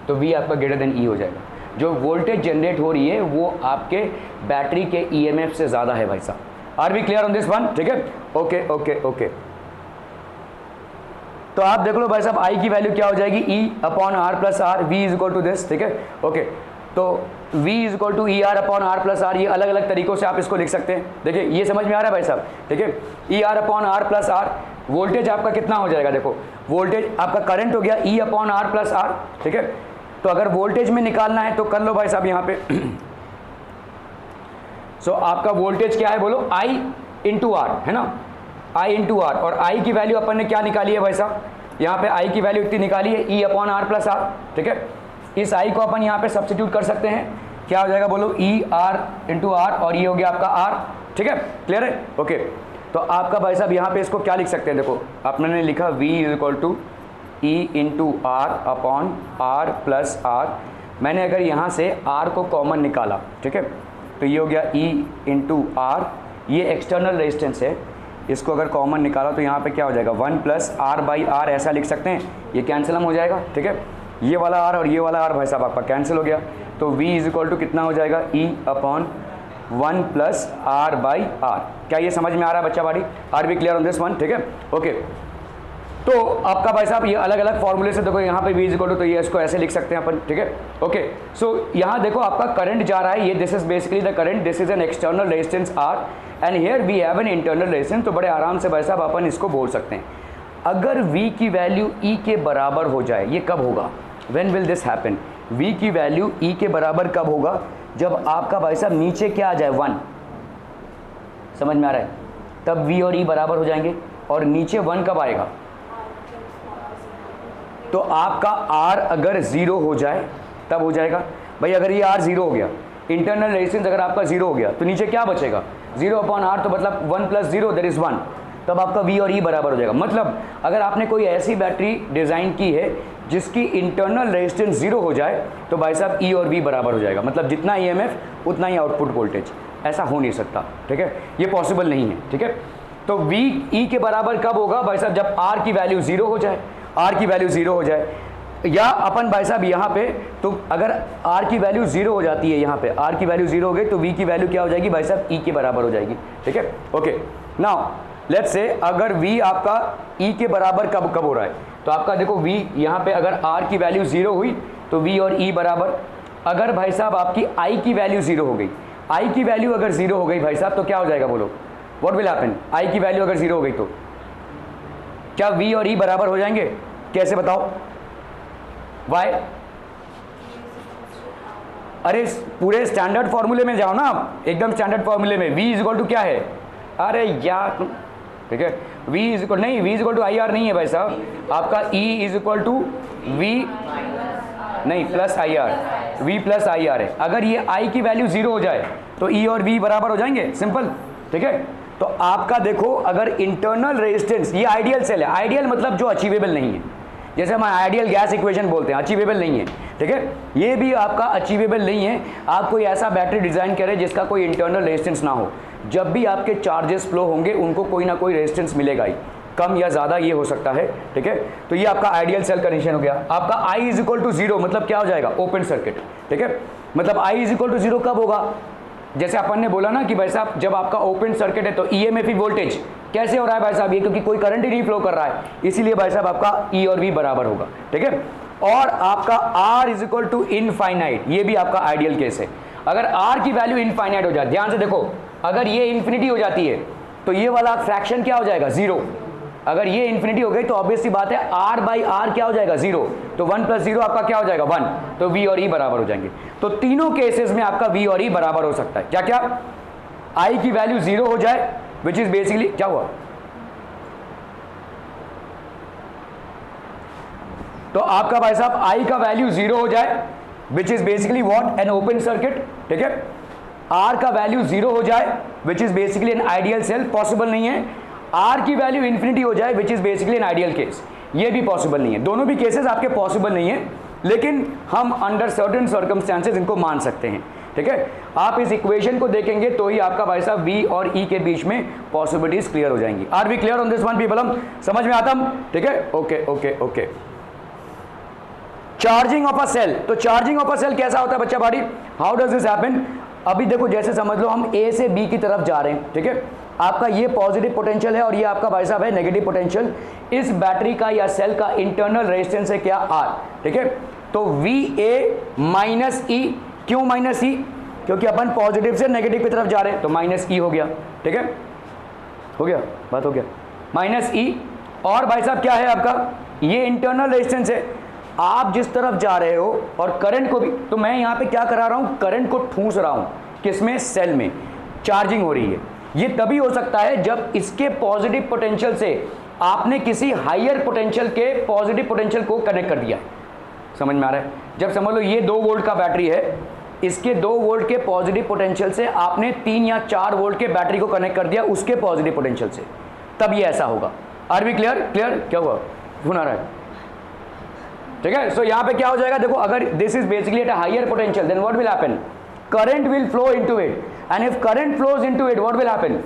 तो V आपका ग्रेटर देन E हो जाएगा। जो वोल्टेज जनरेट हो रही है वो आपके बैटरी के ईएमएफ से ज़्यादा है भाई साहब। Are we clear on this one, ठीक है, ओके ओके ओके। तो आप देख लो भाई साहब I की वैल्यू क्या हो जाएगी, E upon R plus R, V is equal to this, ठीक है, ओके। तो V is equal to E R upon R plus R, ये अलग अलग तरीकों से आप इसको लिख सकते हैं। देखिए ये समझ में आ रहा है भाई साहब, ठीक है, E R upon R plus R. Voltage आपका कितना हो जाएगा, देखो वोल्टेज आपका करंट हो गया E upon R plus R, ठीक है। तो अगर वोल्टेज में निकालना है तो कर लो भाई साहब यहाँ पे। सो आपका वोल्टेज क्या है बोलो, I इंटू आर, है ना, I इंटू आर, और I की वैल्यू अपन ने क्या निकाली है भाई साहब, यहाँ पे I की वैल्यू इतनी निकाली है E upon R plus R, ठीक है। इस I को अपन यहाँ पे सब्स्टिट्यूट कर सकते हैं, क्या हो जाएगा बोलो, E आर इंटू आर, और ये हो गया आपका R, ठीक है, क्लियर है, ओके। तो आपका भाई साहब यहाँ पे इसको क्या लिख सकते हैं, देखो आपने लिखा V is equal to E into R upon R plus R. मैंने अगर यहाँ से R को कॉमन निकाला, ठीक है, तो ये हो गया E इंटू आर, ये एक्सटर्नल रेजिस्टेंस है, इसको अगर कॉमन निकाला तो यहाँ पे क्या हो जाएगा 1 प्लस आर बाई आर, ऐसा लिख सकते हैं, ये कैंसिल हम हो जाएगा, ठीक है। ये वाला आर और ये वाला आर भाई साहब आपका कैंसिल हो गया, तो V इज इक्वल टू कितना हो जाएगा, E upon 1 plus R by R. क्या ये समझ में आ रहा है बच्चा बाड़ी, are be clear on this one, ठीक है, ओके। तो आपका भाई साहब ये अलग अलग फॉर्मूले से देखो, यहाँ पे V इज इक्वल टू, तो ये इसको ऐसे लिख सकते हैं अपन, ठीक है, ओके। सो यहाँ देखो आपका करंट जा रहा है, ये this is basically the current, this is an external resistance R and here we have an internal resistance. तो बड़े आराम से भाई साहब अपन इसको बोल सकते हैं, अगर V की वैल्यू E के बराबर हो जाए, ये कब होगा, when will this happen, V की वैल्यू E के बराबर कब होगा, जब आपका भाई साहब नीचे क्या आ जाए 1, समझ में आ रहा है, तब V और E बराबर हो जाएंगे। और नीचे 1 कब आएगा, तो आपका R अगर 0 हो जाए तब हो जाएगा। भाई अगर ये R 0 हो गया, इंटरनल रेजिस्टेंस अगर आपका 0 हो गया, तो नीचे क्या बचेगा, 0 अपॉन R, तो मतलब 1 प्लस 0 दैट इज 1, तब आपका V और E बराबर हो जाएगा। मतलब अगर आपने कोई ऐसी बैटरी डिज़ाइन की है जिसकी इंटरनल रेजिस्टेंस 0 हो जाए, तो भाई साहब E और V बराबर हो जाएगा, मतलब जितना EMF उतना ही आउटपुट वोल्टेज। ऐसा हो नहीं सकता, ठीक है, ये पॉसिबल नहीं है, ठीक है। तो V E के बराबर कब होगा भाई साहब, जब R की वैल्यू 0 हो जाए, R की वैल्यू 0 हो जाए, या अपन भाई साहब यहाँ पे, तो अगर R की वैल्यू 0 हो जाती है, यहाँ पे R की वैल्यू 0 हो गई, तो V की वैल्यू क्या हो जाएगी भाई साहब, E के बराबर हो जाएगी, ठीक है, ओके। नाउ लेट्स से अगर V आपका E के बराबर कब हो रहा है, तो आपका देखो V यहाँ पे अगर R की वैल्यू 0 हुई तो V और E बराबर। अगर भाई साहब आपकी I की वैल्यू 0 हो गई, I की वैल्यू अगर 0 हो गई भाई साहब, तो क्या हो जाएगा बोलो, व्हाट विल हैपन, I की वैल्यू अगर 0 हो गई तो क्या V और E बराबर हो जाएंगे, कैसे बताओ, वाई, अरे पूरे स्टैंडर्ड फॉर्मूले में जाओ ना आप, एकदम स्टैंडर्ड फॉर्मूले में V इज इक्वल टू क्या है, अरे यार, ठीक है, V इज इक्वल नहीं, V is equal to I R नहीं है भाई साहब, आपका E is equal to V नहीं plus I R, V plus I R है। अगर ये I की वैल्यू 0 हो जाए तो E और V बराबर हो जाएंगे, सिंपल, ठीक है। तो आपका देखो अगर इंटरनल रेजिस्टेंस, ये आइडियल सेल है, आइडियल मतलब जो अचीवेबल नहीं है, जैसे हम आइडियल गैस इक्वेशन बोलते हैं, अचीवेबल नहीं है, ठीक है, ये भी आपका अचीवेबल नहीं है। आप कोई ऐसा बैटरी डिज़ाइन करें जिसका कोई इंटरनल रेजिस्टेंस ना हो, जब भी आपके चार्जेस फ्लो होंगे उनको कोई ना कोई रेजिस्टेंस मिलेगा ही, कम या ज़्यादा ये हो सकता है, ठीक है। तो ये आपका आइडियल सेल कंडीशन हो गया। आपका I इज इक्वल टू 0 मतलब क्या हो जाएगा, ओपन सर्किट, ठीक है, मतलब I इज इक्वल टू 0 कब होगा, जैसे अपन ने बोला ना कि भाई साहब जब आपका ओपन सर्किट है तो EMF वोल्टेज कैसे हो रहा है भाई साहब, ये क्योंकि कोई करंट ही नहीं फ्लो कर रहा है, इसीलिए भाई साहब आपका E और V बराबर होगा, ठीक है। और आपका R is equal to infinite, ये भी आपका आइडियल केस है। अगर R की वैल्यू इनफाइनाइट हो जाए, ध्यान से देखो, अगर ये इन्फिनिटी हो जाती है तो ये वाला फ्रैक्शन क्या हो जाएगा, 0। अगर ये इन्फिनिटी हो गई तो ऑब्वियस सी बात है R बाई R क्या हो जाएगा, 0, तो 1 प्लस 0 आपका क्या हो जाएगा, 1, तो V और E बराबर हो जाएंगे। तो तीनों केसेस में आपका V और E बराबर हो सकता है। क्या क्या, I की वैल्यू 0 हो जाए, विच इज बेसिकली क्या हुआ, तो आपका भाई साहब I का वैल्यू 0 हो जाए, which is basically what, an open circuit, ठीक है। R का वैल्यू 0 हो जाए, which is basically an ideal cell, possible नहीं है। R की वैल्यू इन्फिनिटी हो जाए, which is basically an ideal case, ये भी पॉसिबल नहीं है। दोनों भी केसेस आपके पॉसिबल नहीं है, लेकिन हम अंडर सर्टेन सर्कमस्टेंसेस इनको मान सकते हैं, ठीक है। आप इस इक्वेशन को देखेंगे तो ही आपका भाई साहब V और E के बीच में पॉसिबिलिटीज क्लियर हो जाएंगी। Are we clear on this one people, हम समझ में आता हम, ठीक है, okay okay okay. Charging of a cell, तो चार्जिंग ऑफ अ सेल कैसा होता है बच्चा बाड़ी, हाउ डज दिस हैपन। अभी देखो जैसे समझ लो हम A से B की तरफ जा रहे हैं, ठीक है, आपका ये पॉजिटिव पोटेंशियल है और ये आपका भाई साहब है नेगेटिव पोटेंशियल। इस बैटरी का या सेल का इंटरनल रेजिस्टेंस है क्या, R, ठीक है। तो VA माइनस E, क्यों माइनस E, क्योंकि अपन पॉजिटिव से नेगेटिव की तरफ जा रहे हैं, तो माइनस E हो गया, ठीक है, हो गया, बात हो गया, माइनस E। और भाई साहब क्या है आपका, ये इंटरनल रेजिस्टेंस है, आप जिस तरफ जा रहे हो और करंट को भी, तो मैं यहाँ पे क्या करा रहा हूँ, करंट को ठूस रहा हूँ किसमें, सेल में, चार्जिंग हो रही है। ये तभी हो सकता है जब इसके पॉजिटिव पोटेंशियल से आपने किसी हायर पोटेंशियल के पॉजिटिव पोटेंशियल को कनेक्ट कर दिया है। समझ में आ रहा है? जब समझ लो ये 2 वोल्ट का बैटरी है, इसके 2 वोल्ट के पॉजिटिव पोटेंशियल से आपने 3 या 4 वोल्ट के बैटरी को कनेक्ट कर दिया उसके पॉजिटिव पोटेंशियल से, तब ये ऐसा होगा। Are we clear? क्लियर? क्या हुआ, फोन आ रहा है? ठीक है, सो यहाँ पे क्या हो जाएगा, देखो अगर this is basically at a higher potential, then what will happen, current will flow into it, and if current flows into it what will happen,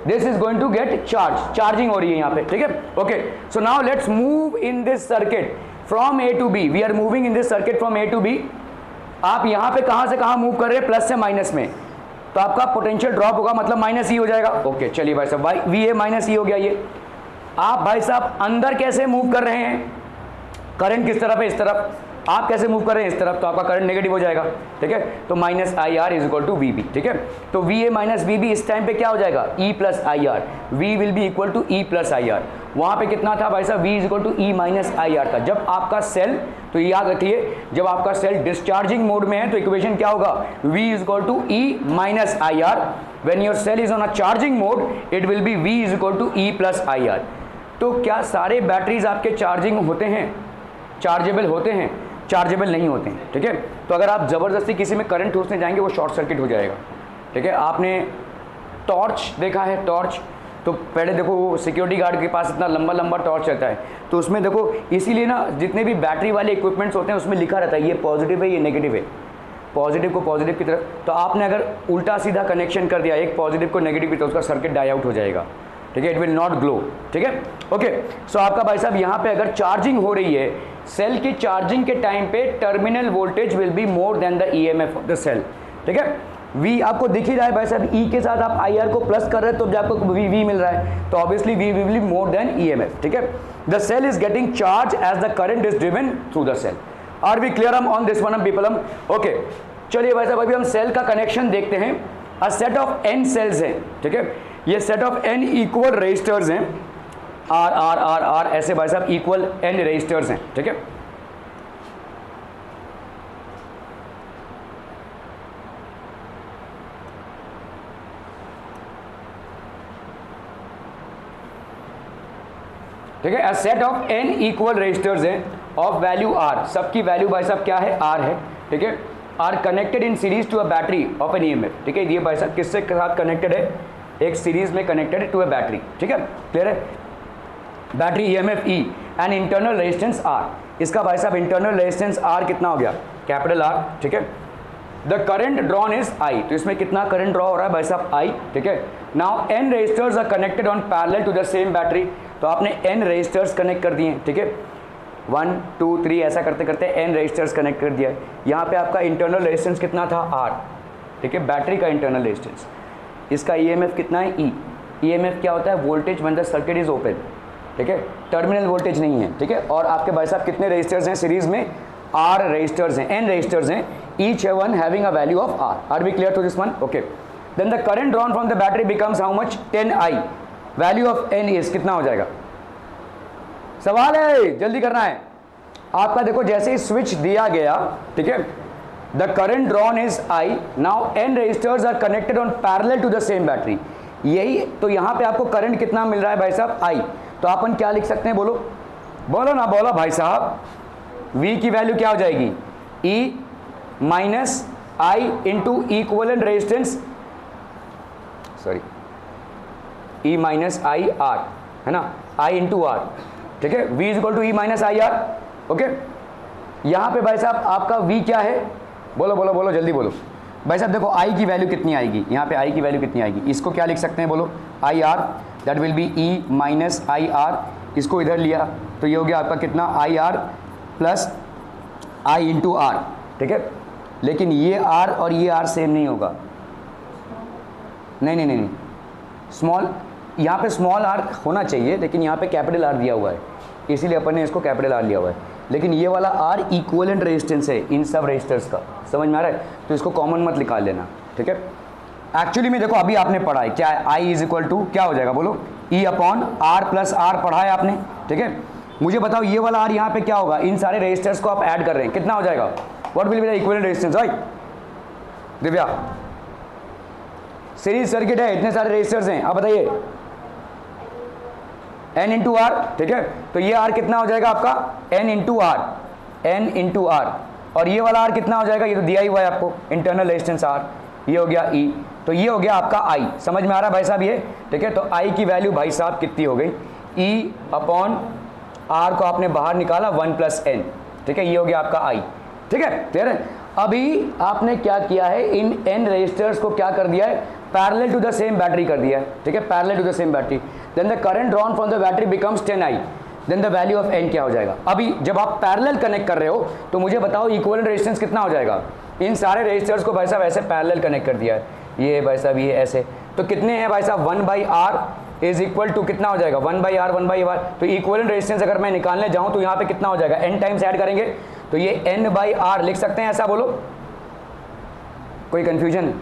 this is going to get charge, charging हो रही है यहाँ पे। ठीक है, okay, so now let's move in this circuit from A to B, we are moving in this circuit from A to B. आप यहाँ पे कहाँ से कहाँ मूव कर रहे हैं, प्लस से माइनस में, तो आपका पोटेंशियल ड्रॉप होगा, मतलब माइनस ई हो जाएगा। ओके, चलिए भाई साहब, वी ए माइनस ई हो गया। ये आप भाई साहब अंदर कैसे मूव कर रहे हैं, करंट किस तरफ है, इस तरफ, आप कैसे मूव कर रहे हैं, इस तरफ, तो आपका करंट नेगेटिव हो जाएगा। ठीक है, तो minus I R is equal to V B. ठीक है, तो V A minus V B इस टाइम पे क्या हो जाएगा, E plus I R, V will be equal to E plus I R. वहां पे कितना था भाई साहब, V is equal to E minus I R था। जब आपका सेल, तो याद रखिए, जब आपका सेल डिस्चार्जिंग मोड में है तो इक्वेशन क्या होगा, V is equal to E minus I R. When your cell is on a charging mode it will be V is equal to E plus I R. तो क्या सारे batteries आपके charging होते हैं, चार्जेबल होते हैं? चार्जेबल नहीं होते हैं। ठीक है, तो अगर आप ज़बरदस्ती किसी में करंट ठूसने जाएंगे वो शॉर्ट सर्किट हो जाएगा। ठीक है, आपने टॉर्च देखा है, टॉर्च, तो पहले देखो वो सिक्योरिटी गार्ड के पास इतना लंबा लंबा टॉर्च रहता है, तो उसमें देखो इसीलिए ना जितने भी बैटरी वाले इक्विपमेंट्स होते हैं उसमें लिखा रहता है ये पॉजिटिव है ये नेगेटिव है, पॉजिटिव को पॉजिटिव की तरफ। तो आपने अगर उल्टा सीधा कनेक्शन कर दिया एक पॉजिटिव को नेगेटिव की तरफ, उसका सर्किट डाई आउट हो जाएगा। ठीक है, इट विल नॉट ग्लो। ठीक है, ओके, सो आपका भाई साहब यहाँ पे अगर चार्जिंग हो रही है, सेल की चार्जिंग के टाइम पे terminal voltage will be more than the EMF of the cell. ठीक है, वी आपको दिख ही रहा है भाई साहब, ई के साथ आप आई आर को प्लस कर रहे हैं तो जब आपको वी मिल रहा है, तो obviously V will be more than EMF. ठीक है, the cell is getting charge as the current is driven through the cell. Are we clear on this one people? Okay, चलिए भाई साहब अभी हम सेल का कनेक्शन देखते हैं। A set of n cells हैं। ठीक है, ये set of n equal resistors हैं, आर आर आर आर ऐसे भाई साहब इक्वल एन रजिस्टर्स हैं। ठीक है, ठीक है, a set of n equal resistors हैं ऑफ वैल्यू आर, सबकी वैल्यू भाई साहब क्या है, आर है। ठीक है, R connected in series to a battery of an EMF. ठीक है, ये भाई साहब किससे साथ कनेक्टेड है, एक सीरीज में कनेक्टेड टू अ बैटरी। ठीक है, क्लियर है, battery EMF E and internal resistance are. इसका भाई साहब इंटरनल रेजिस्टेंस आर कितना हो गया, कैपिटल आर। ठीक है, द करंट ड्रॉन इज आई, तो इसमें कितना करंट ड्रॉ हो रहा है भाई साहब, आई। ठीक है, now n resistors are connected on parallel to the same battery, तो आपने एन रजिस्टर्स कनेक्ट कर दिए। ठीक है, 1 2 3 ऐसा करते करते एन रजिस्टर्स कनेक्ट कर दिया। यहाँ पे आपका इंटरनल रेजिस्टेंस कितना था, आर। ठीक है, बैटरी का इंटरनल रेजिस्टेंस, इसका ईएमएफ कितना है, ई। ईएमएफ क्या होता है, voltage when the circuit is open. ठीक है, टर्मिनल वोल्टेज नहीं है। ठीक है, और आपके भाई साहब कितने रजिस्टर्स हैं सीरीज में, आर रजिस्टर्स हैं, एन रजिस्टर्स हैं, each one having a value of R. Are we clear to this one? Okay, then the current drawn from the battery becomes how much, 10 I. Value of n is कितना हो जाएगा, सवाल है जल्दी करना है आपका। देखो जैसे ही स्विच दिया गया, ठीक है, the current drawn is I, now n resistors are connected on parallel to the same battery. यही तो यहाँ पे आपको करंट कितना मिल रहा है भाई साहब, आई। तो अपन क्या लिख सकते हैं, बोलो बोलो ना, बोलो भाई साहब। V की वैल्यू क्या हो जाएगी, E minus I into equivalent resistance, sorry E minus I R, है ना, I इंटू आर। ठीक है, V is equal to E minus I R. Okay, यहाँ पे भाई साहब आपका V क्या है, बोलो बोलो बोलो जल्दी बोलो भाई साहब। देखो I की वैल्यू कितनी आएगी, यहाँ पे I की वैल्यू कितनी आएगी, इसको क्या लिख सकते हैं, बोलो I R, that will be E minus I R. इसको इधर लिया तो ये हो गया आपका कितना, I R plus I into R. ठीक है, लेकिन ये आर और ये आर सेम नहीं होगा, नहीं नहीं नहीं नहीं, स्मॉल, यहाँ पे स्मॉल आर होना चाहिए लेकिन यहाँ पे कैपिटल आर दिया हुआ है, इसीलिए अपन ने इसको कैपिटल आर लिया हुआ है। लेकिन ये वाला आर इक्विवेलेंट रेजिस्टेंस है इन सब रेजिस्टर्स का, समझ में आ रहा है, तो इसको कॉमन मत निकाल लेना। ठीक है, एक्चुअली में देखो अभी आपने पढ़ा है क्या, आई इज इक्वल टू क्या हो जाएगा, बोलो E upon R plus R पढ़ा है आपने। ठीक है, मुझे बताओ ये वाला आर यहाँ पे क्या होगा, इन सारे रेजिस्टर्स को आप ऐड कर रहे हैं, कितना हो जाएगा, what will be the equivalent resistance, right Divya? Series circuit है, इतने सारे रेजिस्टर्स हैं, आप बताइए n इंटू आर, ठीक है? तो ये r कितना हो जाएगा आपका n into R, n into R, और ये वाला r कितना हो जाएगा, ये तो दिया ही हुआ है आपको, इंटरनल रेजिस्टेंस r, ये हो गया E, तो ये हो गया आपका I, समझ में आ रहा है भाई साहब ये, ठीक है? तो I की वैल्यू भाई साहब कितनी हो गई, E अपॉन R को आपने बाहर निकाला 1 प्लस n, ठीक है? ये हो गया आपका I, ठीक है? क्लियर है? अभी आपने क्या किया है, इन n रेजिस्टर्स को क्या कर दिया है, parallel to the same battery कर दिया है, ठीक है? Parallel to the same battery, then the current drawn from the battery becomes 10I, then the value of n क्या हो जाएगा? अभी जब आप पैरेलल कनेक्ट कर रहे हो तो मुझे बताओ इक्विवेलेंट रेजिस्टेंस कितना हो जाएगा, इन सारे रेजिस्टर्स को भाई साहब ऐसे पैरेलल कनेक्ट कर दिया है, ये भाई साहब ये ऐसे, तो कितने हैं भाई साहब, 1/r इज इक्वल टू कितना हो जाएगा, 1/r 1/r, तो इक्विवेलेंट रेजिस्टेंस अगर मैं निकालने जाऊं तो यहाँ पे कितना हो जाएगा, n टाइम्स ऐड करेंगे तो ये n/r लिख सकते हैं, ऐसा बोलो, कोई कंफ्यूजन?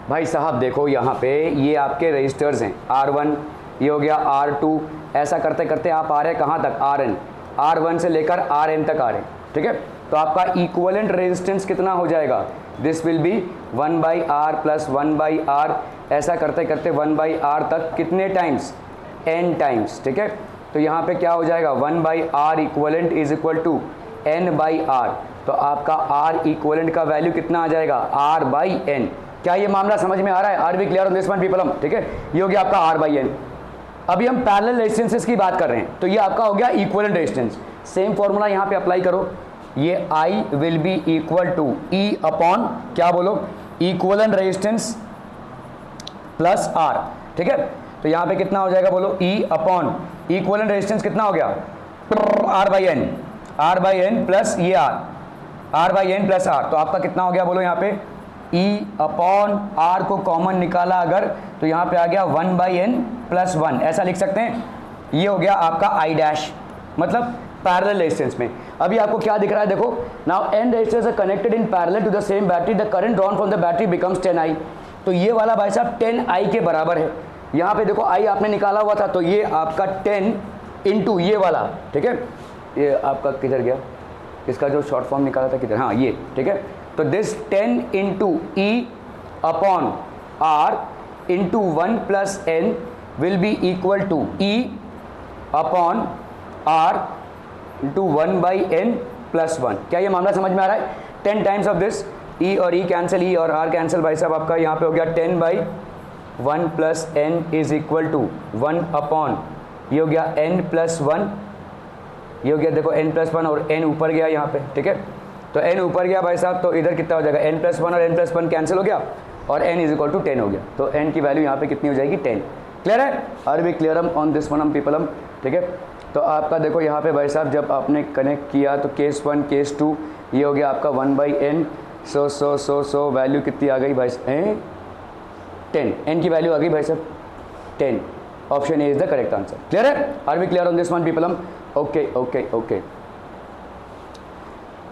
भाई साहब देखो यहाँ पे ये आपके रेजिस्टर्स हैं, R1 ये हो गया, R2, ऐसा करते करते आप आ रहे हैं कहाँ तक, Rn, R1 से लेकर Rn तक आ रहे हैं, ठीक है? तो आपका इक्विवेलेंट रेजिस्टेंस कितना हो जाएगा, this will B 1/r plus 1/r, ऐसा करते करते 1/r तक कितने टाइम्स, n टाइम्स, ठीक है? तो यहाँ पे क्या हो जाएगा, 1/r equivalent is equal to n/r, तो आपका r इक्विवेलेंट का वैल्यू कितना आ जाएगा, r/n। क्या ये मामला समझ में आ रहा है? Are we clear on this one people, ठीक है? ये हो गया आपका r/n। अभी हम पैरेलल रेजिस्टेंसेस की बात कर रहे हैं, तो ये आपका हो गया इक्विवेलेंट रेजिस्टेंस, सेम फॉर्मूला यहाँ पे अप्लाई करो, ये I will be equal to E upon क्या बोलो, इक्विवेलेंट रेजिस्टेंस प्लस R, ठीक है? तो यहाँ पे कितना हो जाएगा बोलो, E अपॉन इक्विवेलेंट रेजिस्टेंस कितना हो गया, R/n प्लस ये R/n प्लस R, तो आपका कितना हो गया बोलो यहाँ पे, E अपॉन R को कॉमन निकाला अगर तो यहाँ पे आ गया 1/n प्लस 1, ऐसा लिख सकते हैं, ये हो गया आपका I डैश, मतलब पैरेलल रेजिस्टेंस में। अभी आपको क्या दिख रहा है, देखो, now n resistors are connected in parallel to the same battery, the current drawn from the battery becomes 10I, तो ये वाला भाई साहब 10I के बराबर है, यहाँ पे देखो I आपने निकाला हुआ था, तो ये आपका 10 इंटू ये वाला, ठीक है? ये आपका किधर गया, इसका जो शॉर्ट फॉर्म निकाला था किधर, हाँ ये, ठीक है? तो this 10 into E upon R into 1 प्लस n will be equal to E upon R into 1/n plus 1। क्या ये मामला समझ में आ रहा है? 10 टाइम्स ऑफ दिस, E और E कैंसिल, E और R कैंसिल, भाई साहब आपका यहाँ पे हो गया 10/1 plus n is equal to 1 upon, ये हो गया n प्लस 1, ये हो गया देखो n प्लस 1 और n ऊपर गया यहाँ पे, ठीक है? तो n ऊपर गया भाई साहब, तो इधर कितना हो जाएगा, n प्लस 1 और n प्लस 1 कैंसिल हो गया और n इज इक्वल टू 10 हो गया, तो n की वैल्यू यहाँ पे कितनी हो जाएगी, 10। क्लियर है? Are we clear on this one people, ठीक है? तो आपका देखो यहाँ पे भाई साहब जब आपने कनेक्ट किया तो केस 1 केस 2 ये हो गया आपका 1/n, सो वैल्यू कितनी आ गई भाई साहब, 10, n की वैल्यू आ गई भाई साहब 10, option A is the correct answer. Clear है? Are we clear on this one people? Okay.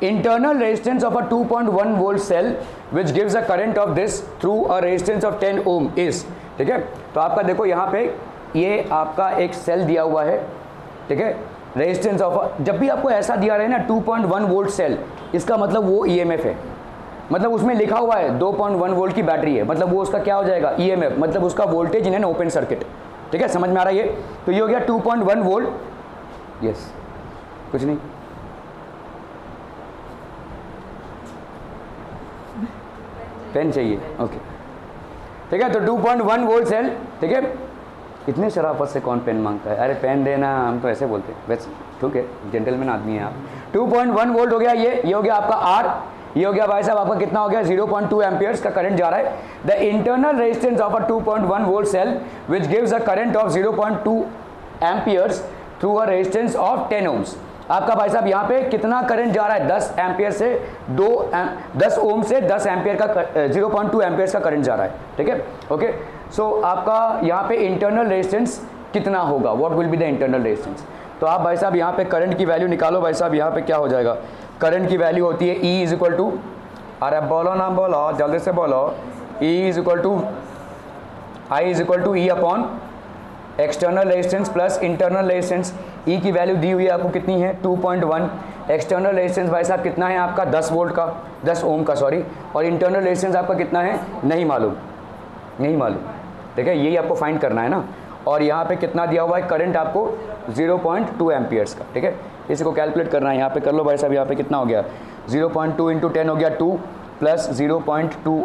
Internal resistance of a 2.1 volt cell which gives a current of this through a resistance of 10 ohm is, ठीक है? तो आपका देखो यहाँ पे ये आपका एक सेल दिया हुआ है, ठीक है? रेजिस्टेंस ऑफ, जब भी आपको ऐसा दिया रहे ना 2.1 वोल्ट सेल, इसका मतलब वो EMF है, मतलब उसमें लिखा हुआ है 2.1 वोल्ट की बैटरी है, मतलब वो उसका क्या हो जाएगा, EMF, मतलब उसका voltage in an open circuit, ठीक है? समझ में आ रहा है ये? तो ये हो गया 2.1 वोल्ट, यस, कुछ नहीं, पेन चाहिए, ओके, ठीक है? तो 2.1 वोल्ट सेल, ठीक है? इतने शराफत से कौन पेन मांगता है, अरे पेन देना, हम तो ऐसे बोलते हैं, वैसे ठीक है, जेंटलमैन आदमी है आप। 2.1 वोल्ट हो गया ये हो गया आपका R, ये हो गया भाई साहब आपका कितना हो गया, 0.2 एम्पियर्स का करंट जा रहा है। The internal resistance of a 2.1 volt cell which gives a current of 0.2 amperes through a resistance of 10 ohms. आपका भाई साहब यहाँ पे कितना करंट जा रहा है, 10 एम्पियर से 10 ओम से 10 एम्पियर का 0.2 एम्पियर्स का करंट जा रहा है, ठीक है? ओके, सो आपका यहाँ पे इंटरनल रेजिस्टेंस कितना होगा, what will be the internal resistance? तो आप भाई साहब यहाँ पे करंट की वैल्यू निकालो, भाई साहब यहाँ पे क्या हो जाएगा, करंट की वैल्यू होती है E इज इक्वल टू, अरे बोलो ना बोलो, जल्दी से बोलो, E is equal to I is equal to E upon external resistance plus internal resistance, E की वैल्यू दी हुई है आपको कितनी है 2.1, एक्सटर्नल रेजिस्टेंस भाई साहब कितना है आपका 10 वोल्ट का, 10 ओम का सॉरी, और इंटरनल रेजिस्टेंस आपका कितना है नहीं मालूम, ठीक है, यही आपको फाइंड करना है ना। और यहाँ पे कितना दिया हुआ है करंट आपको 0.2 एम्पियर्स का, ठीक है, इसी को कैलकुलेट करना है। यहाँ पे कर लो भाई साहब, यहाँ पे कितना हो गया 0.2 × 10 हो गया 2 प्लस 0.2